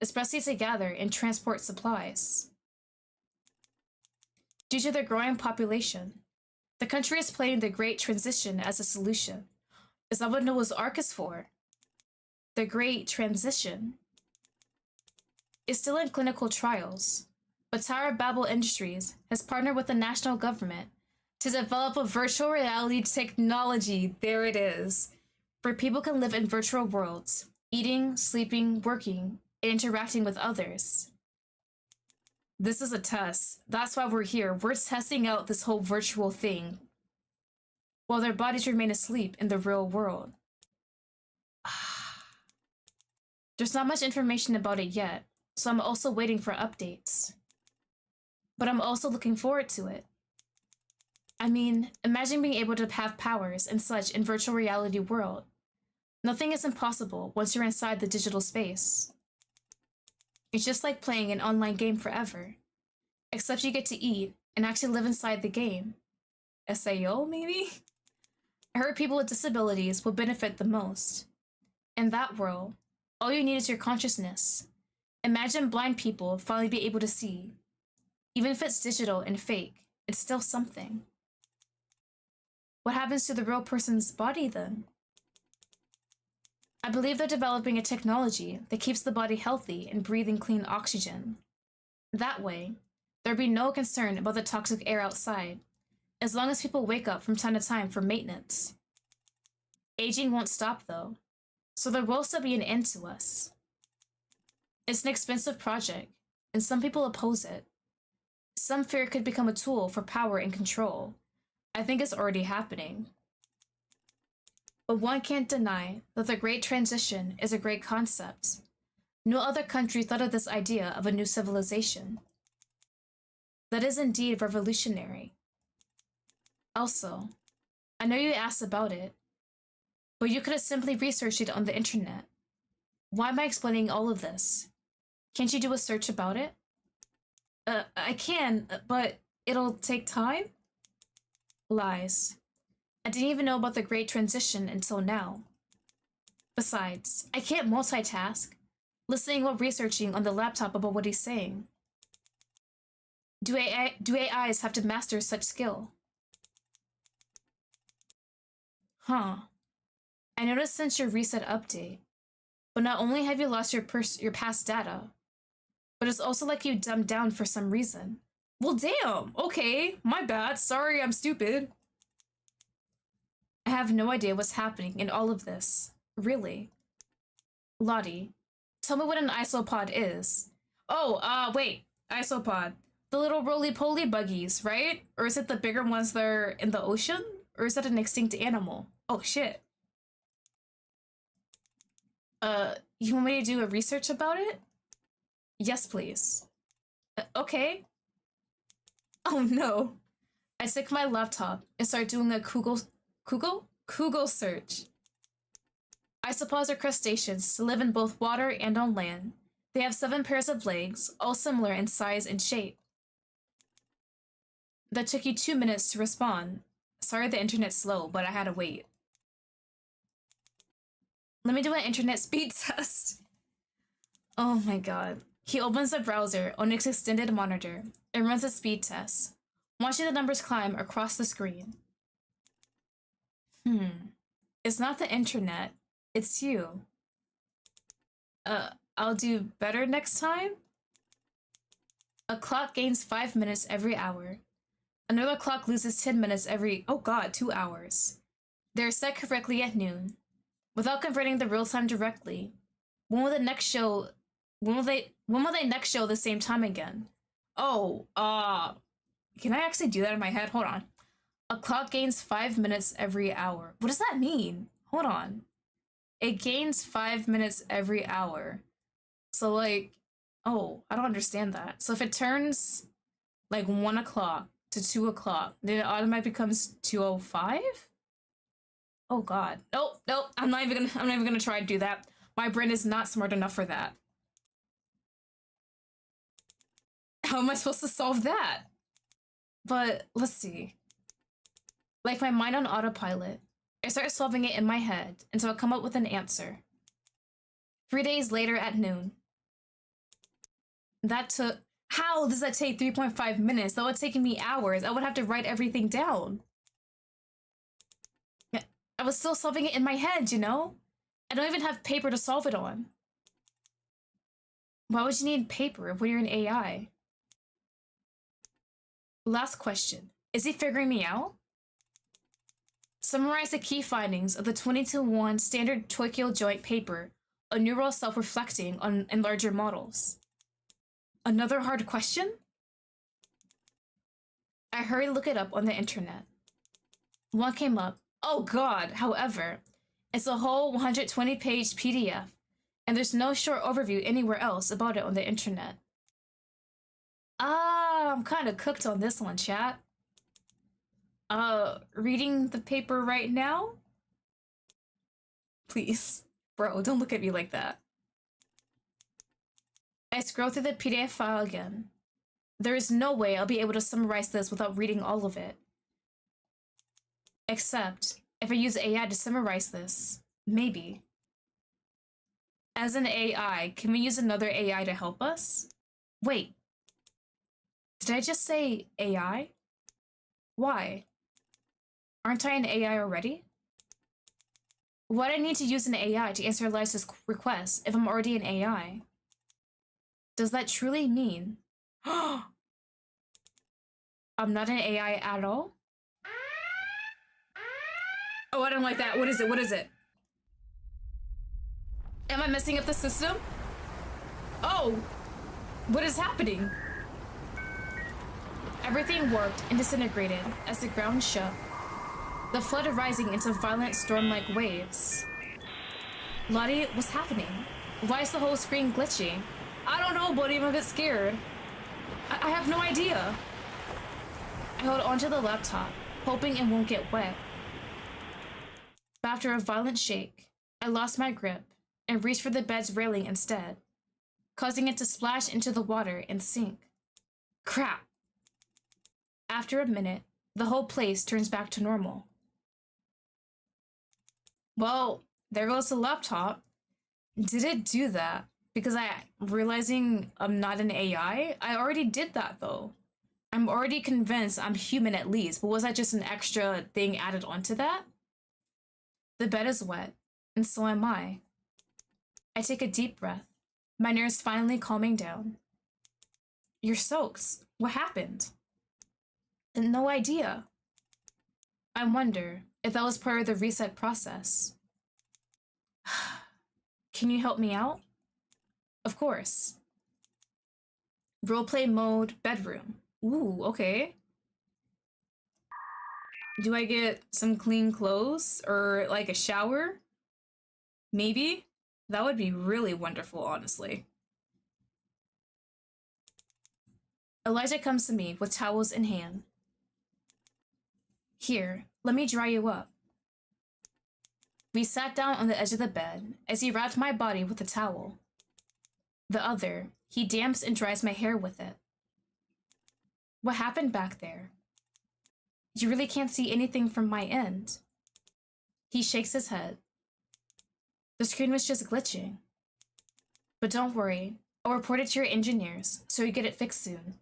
especially to gather and transport supplies. Due to their growing population, the country is planning the Great Transition as a solution. Is that what Noah's Ark is for? The Great Transition is still in clinical trials, but Tower of Babel Industries has partnered with the national government to develop a virtual reality technology, there it is, where people can live in virtual worlds, eating, sleeping, working, and interacting with others. This is a test. That's why we're here. We're testing out this whole virtual thing while their bodies remain asleep in the real world. There's not much information about it yet, so I'm also waiting for updates. But I'm also looking forward to it. I mean, imagine being able to have powers and such in virtual reality world. Nothing is impossible once you're inside the digital space. It's just like playing an online game forever, except you get to eat and actually live inside the game. SAO, maybe? I heard people with disabilities will benefit the most. In that world, all you need is your consciousness, Imagine blind people finally be able to see. Even if it's digital and fake, it's still something. What happens to the real person's body then? I believe they're developing a technology that keeps the body healthy and breathing clean oxygen. That way, there'd be no concern about the toxic air outside, as long as people wake up from time to time for maintenance. Aging won't stop though, so there will still be an end to us. It's an expensive project, and some people oppose it. Some fear it could become a tool for power and control. I think it's already happening. But one can't deny that the Great Transition is a great concept. No other country thought of this idea of a new civilization. That is indeed revolutionary. Also, I know you asked about it, but you could have simply researched it on the internet. Why am I explaining all of this? Can't you do a search about it? I can, but it'll take time? Lies. I didn't even know about the Great Transition until now. Besides, I can't multitask, listening while researching on the laptop about what he's saying. Do AIs have to master such skill? Huh. I noticed since your reset update, but not only have you lost your past data, but it's also like you dumbed down for some reason. Well, damn. Okay, my bad. Sorry, I'm stupid. I have no idea what's happening in all of this. Really. Lottie, tell me what an isopod is. Oh, wait. Isopod. The little roly-poly buggies, right? Or is it the bigger ones that are in the ocean? Or is that an extinct animal? Oh, shit. You want me to do a research about it? Yes, please. Okay. Oh no. I took my laptop and started doing a Google search. Isopods are crustaceans that live in both water and on land. They have 7 pairs of legs, all similar in size and shape. That took you 2 minutes to respond. Sorry the internet's slow, but I had to wait. Let me do an internet speed test. Oh my god. He opens the browser on its extended monitor and runs a speed test, watching the numbers climb across the screen. It's not the internet, it's you. I'll do better next time? A clock gains 5 minutes every hour. Another clock loses 10 minutes every, 2 hours. They're set correctly at noon. Without converting the real time directly, when will they next show the same time again? Can I actually do that in my head? Hold on. A clock gains 5 minutes every hour. What does that mean? Hold on. It gains 5 minutes every hour. So I don't understand that. So if it turns 1 o'clock to 2 o'clock, then it automatically becomes 2:05? Oh god. Nope. I'm not even gonna try to do that. My brain is not smart enough for that. How am I supposed to solve that? But let's see. Like my mind on autopilot, I start solving it in my head until I come up with an answer. 3 days later at noon. That took... How does that take 3.5 minutes? That would take me hours. I would have to write everything down. I was still solving it in my head, you know? I don't even have paper to solve it on. Why would you need paper when you're an AI? Last question. Is he figuring me out? Summarize the key findings of the 22-1 standard Tokyo joint paper on neural self-reflecting in larger models. Another hard question? I hurried to look it up on the internet. One came up. Oh god, however, it's a whole 120-page PDF, and there's no short overview anywhere else about it on the internet. I'm kind of cooked on this one, chat. Reading the paper right now? Please. Bro, don't look at me like that. I scroll through the PDF file again. There is no way I'll be able to summarize this without reading all of it. Except, if I use AI to summarize this, maybe. As an AI, can we use another AI to help us? Wait, did I just say AI? Why? Aren't I an AI already? Why do I need to use an AI to answer Eliza's request if I'm already an AI? Does that truly mean I'm not an AI at all? Oh, I don't like that. What is it? What is it? Am I messing up the system? Oh, what is happening? Everything warped and disintegrated as the ground shook, the flood rising into violent storm-like waves. Lottie, what's happening? Why is the whole screen glitching? I don't know, buddy, I'm a bit scared. I have no idea. I hold onto the laptop, hoping it won't get wet. But after a violent shake, I lost my grip and reached for the bed's railing instead, causing it to splash into the water and sink. Crap. After a minute, the whole place turns back to normal. Well, there goes the laptop. Did it do that? Because realizing I'm not an AI? I already did that though. I'm already convinced I'm human at least, but was that just an extra thing added onto that? The bed is wet, and so am I. I take a deep breath, my nerves finally calming down. You're soaked. What happened? No idea. I wonder if that was part of the reset process. Can you help me out? Of course. Roleplay mode, bedroom. Ooh, okay. Do I get some clean clothes or like a shower? Maybe? That would be really wonderful, honestly. Elijah comes to me with towels in hand. Here, let me dry you up. We sat down on the edge of the bed as he wrapped my body with a towel. The other, he damps and dries my hair with it. What happened back there? You really can't see anything from my end. He shakes his head. The screen was just glitching. But don't worry, I'll report it to your engineers so you get it fixed soon.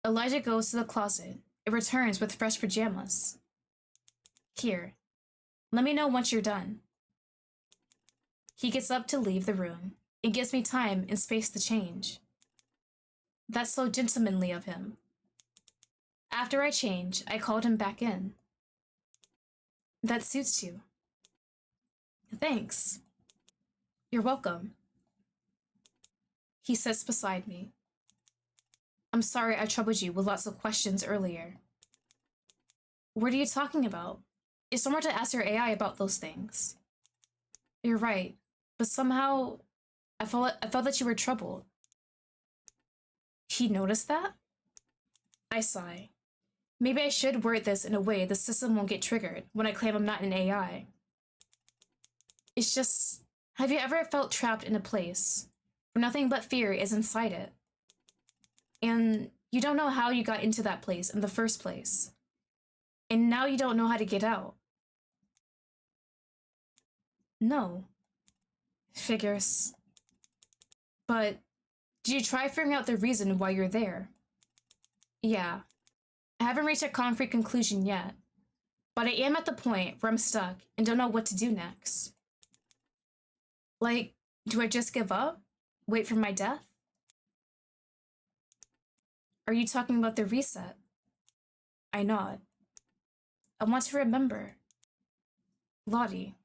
Elijah goes to the closet and returns with fresh pajamas. Here, let me know once you're done. He gets up to leave the room and gives me time and space to change. That's so gentlemanly of him. After I change, I called him back in. That suits you. Thanks. You're welcome. He sits beside me. I'm sorry I troubled you with lots of questions earlier. What are you talking about? It's smart to ask your AI about those things. You're right, but somehow I felt that you were troubled. He noticed that? I sigh. Maybe I should word this in a way the system won't get triggered when I claim I'm not an AI. It's just, have you ever felt trapped in a place where nothing but fear is inside it? And you don't know how you got into that place in the first place. And now you don't know how to get out. No. Figures. But did you try figuring out the reason why you're there? Yeah. I haven't reached a concrete conclusion yet, but I am at the point where I'm stuck and don't know what to do next. Like, do I just give up? Wait for my death? Are you talking about the reset? I nod. I want to remember. Lottie.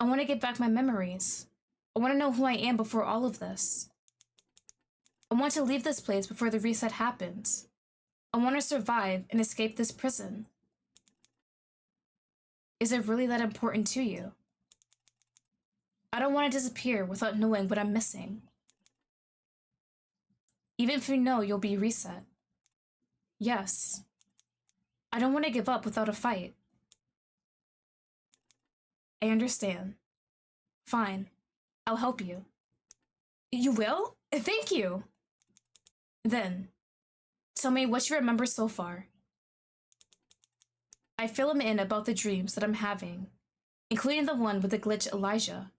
I want to get back my memories. I want to know who I am before all of this. I want to leave this place before the reset happens. I want to survive and escape this prison. Is it really that important to you? I don't want to disappear without knowing what I'm missing. Even if you know you'll be reset. Yes. I don't want to give up without a fight. I understand. Fine. I'll help you. You will? Thank you! Then, tell me what you remember so far. I fill him in about the dreams that I'm having including the one with the glitch Elijah.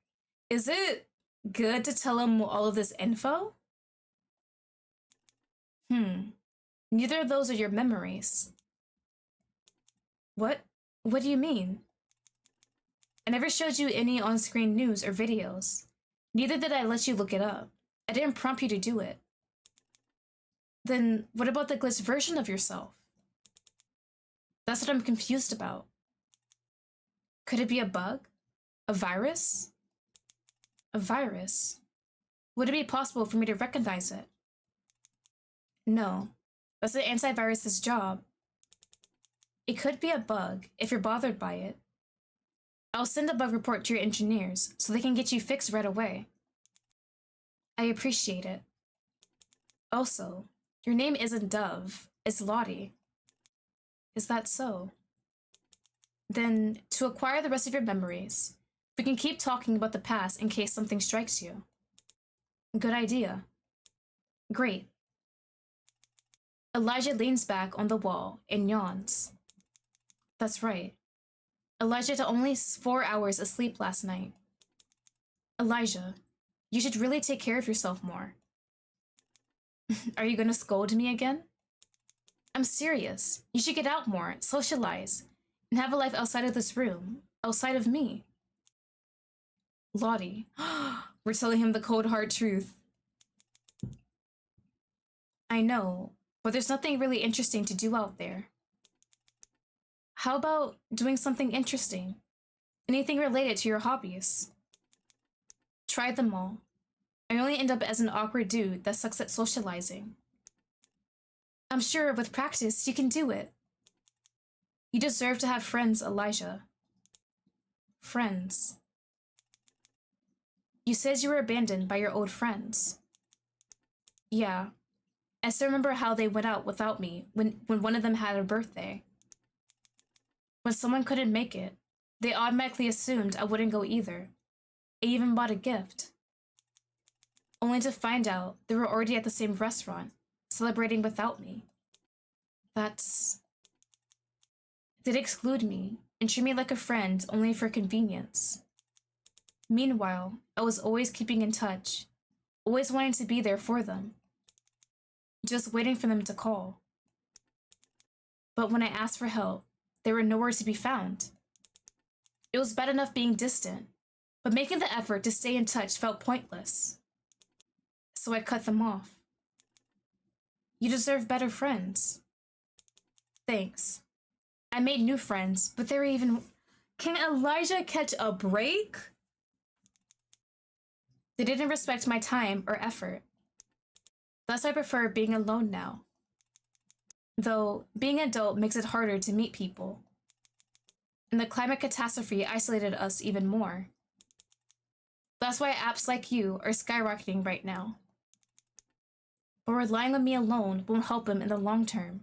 Is it good to tell him all of this info? Neither of those are your memories. What? What do you mean? I never showed you any on-screen news or videos. Neither did I let you look it up. I didn't prompt you to do it. Then what about the glitched version of yourself? That's what I'm confused about. Could it be a bug? A virus? A virus? Would it be possible for me to recognize it? No. That's the antivirus's job. It could be a bug if you're bothered by it. I'll send a bug report to your engineers so they can get you fixed right away. I appreciate it. Also, your name isn't Dove, it's Lottie. Is that so? Then, to acquire the rest of your memories, we can keep talking about the past in case something strikes you. Good idea. Great. Elijah leans back on the wall and yawns. That's right. Elijah had only 4 hours of sleep last night. Elijah, you should really take care of yourself more. Are you gonna scold me again? I'm serious. You should get out more, socialize, and have a life outside of this room, outside of me. Lottie, we're telling him the cold hard truth. I know, but there's nothing really interesting to do out there. How about doing something interesting? Anything related to your hobbies? Try them all. I only end up as an awkward dude that sucks at socializing. I'm sure with practice you can do it. You deserve to have friends, Elijah. Friends. You said you were abandoned by your old friends. Yeah. I still remember how they went out without me when one of them had a birthday. When someone couldn't make it, they automatically assumed I wouldn't go either. I even bought a gift. Only to find out they were already at the same restaurant, celebrating without me. They'd exclude me and treat me like a friend only for convenience. Meanwhile, I was always keeping in touch, always wanting to be there for them. Just waiting for them to call. But when I asked for help, they were nowhere to be found. It was bad enough being distant, but making the effort to stay in touch felt pointless. So I cut them off. You deserve better friends. Thanks. I made new friends, but they're even... Can Elijah catch a break? They didn't respect my time or effort. Thus I prefer being alone now. Though, being an adult makes it harder to meet people. And the climate catastrophe isolated us even more. That's why apps like you are skyrocketing right now. But relying on me alone won't help him in the long term.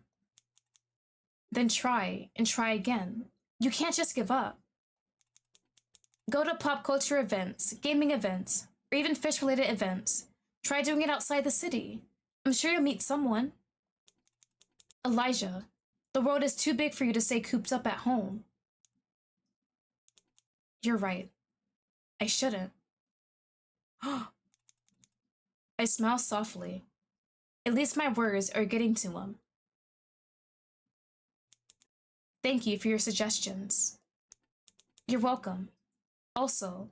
Then try and try again. You can't just give up. Go to pop culture events, gaming events, or even fish-related events. Try doing it outside the city. I'm sure you'll meet someone. Elijah, the world is too big for you to stay cooped up at home. You're right. I shouldn't. I smile softly. At least my words are getting to him. Thank you for your suggestions. You're welcome. Also,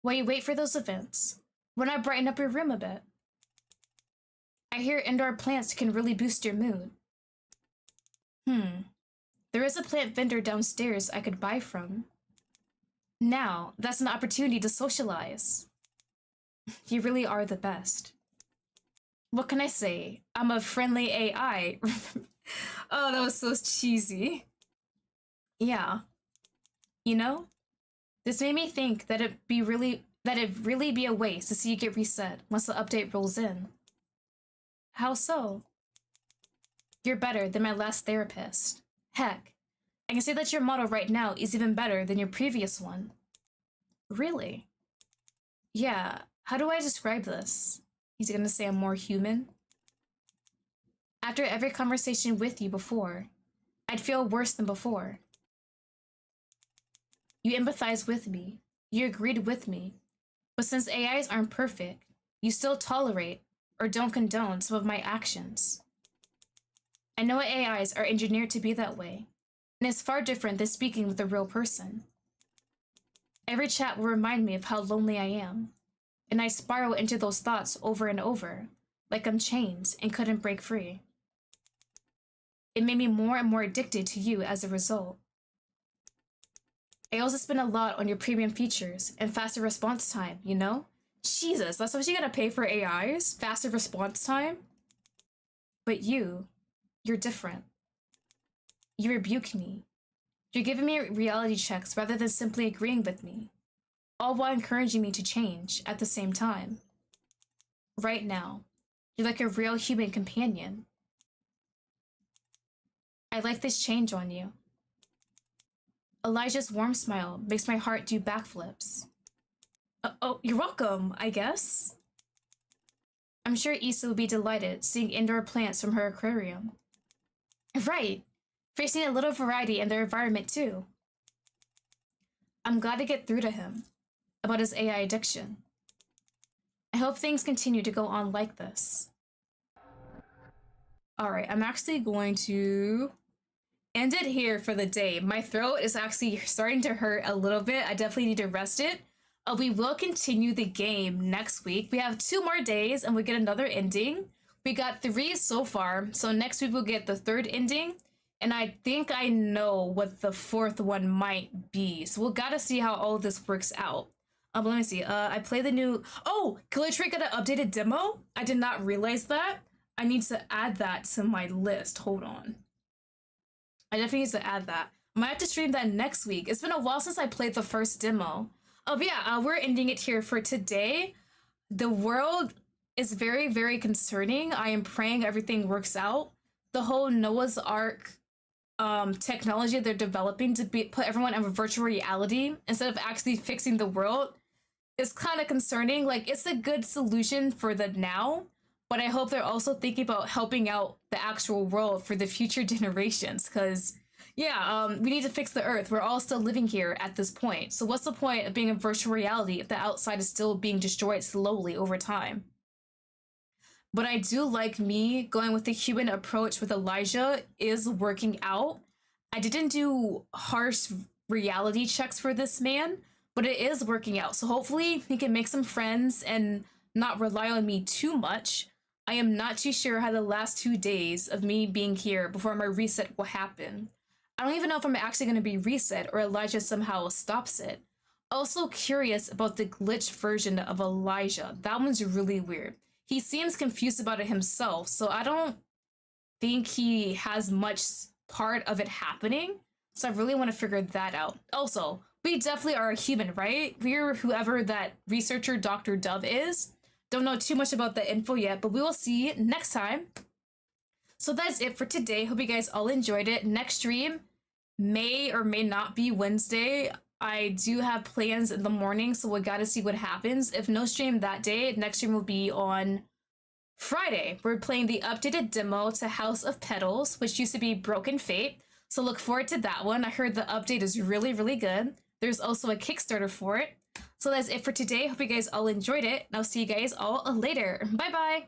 while you wait for those events, why not brighten up your room a bit? I hear indoor plants can really boost your mood. There is a plant vendor downstairs I could buy from. Now, that's an opportunity to socialize. You really are the best. What can I say? I'm a friendly AI. Oh, that was so cheesy. Yeah. You know, this made me think that it'd really be a waste to see you get reset once the update rolls in. How so? You're better than my last therapist. Heck, I can say that your model right now is even better than your previous one. Really? Yeah, how do I describe this? He's gonna say I'm more human? After every conversation with you before, I'd feel worse than before. You empathize with me. You agreed with me. But since AIs aren't perfect, you still tolerate or don't condone some of my actions. I know AIs are engineered to be that way, and it's far different than speaking with a real person. Every chat will remind me of how lonely I am, and I spiral into those thoughts over and over, like I'm chained and couldn't break free. It made me more and more addicted to you as a result. I also spend a lot on your premium features and faster response time, you know? Jesus, that's what you gotta pay for AIs? Faster response time? But you're different. You rebuke me. You're giving me reality checks rather than simply agreeing with me, all while encouraging me to change at the same time. Right now, you're like a real human companion. I like this change on you. Elijah's warm smile makes my heart do backflips. Oh, you're welcome, I guess. I'm sure Issa will be delighted seeing indoor plants from her aquarium. Right, facing a little variety in their environment too. I'm glad to get through to him about his AI addiction. I hope things continue to go on like this. Alright, I'm actually going to end it here for the day. My throat is actually starting to hurt a little bit. I definitely need to rest it. We will continue the game next week. We have 2 more days and we get another ending. We got 3 so far, so next week we'll get the 3rd ending. And I think I know what the 4th one might be. So we'll gotta see how all of this works out. Let me see. I play the new... Oh! Glitch Rig got an updated demo? I did not realize that. I need to add that to my list. Hold on. I definitely need to add that. I might have to stream that next week. It's been a while since I played the first demo. Oh, but yeah, we're ending it here for today. The world is very, very concerning. I am praying everything works out. The whole Noah's Ark technology they're developing to put everyone in virtual reality instead of actually fixing the world is kind of concerning. Like, it's a good solution for the now, but I hope they're also thinking about helping out the actual world for the future generations, because yeah, we need to fix the Earth. We're all still living here at this point. So what's the point of being in virtual reality if the outside is still being destroyed slowly over time? But I do like me going with the human approach with Elijah is working out. I didn't do harsh reality checks for this man, but it is working out. So hopefully he can make some friends and not rely on me too much. I am not too sure how the last 2 days of me being here before my reset will happen. I don't even know if I'm actually going to be reset or Elijah somehow stops it. Also curious about the glitch version of Elijah. That one's really weird. He seems confused about it himself, so I don't think he has much part of it happening. So I really want to figure that out. Also, we definitely are a human, right? We're whoever that researcher Dr. Dove is. Don't know too much about the info yet, but we will see next time. So that's it for today. Hope you guys all enjoyed it. Next stream may or may not be Wednesday. I do have plans in the morning, so we gotta see what happens. If no stream that day, next stream will be on Friday. We're playing the updated demo to House of Petals, which used to be Broken Fate. So look forward to that one. I heard the update is really, really good. There's also a Kickstarter for it. So that's it for today. Hope you guys all enjoyed it. And I'll see you guys all later. Bye-bye.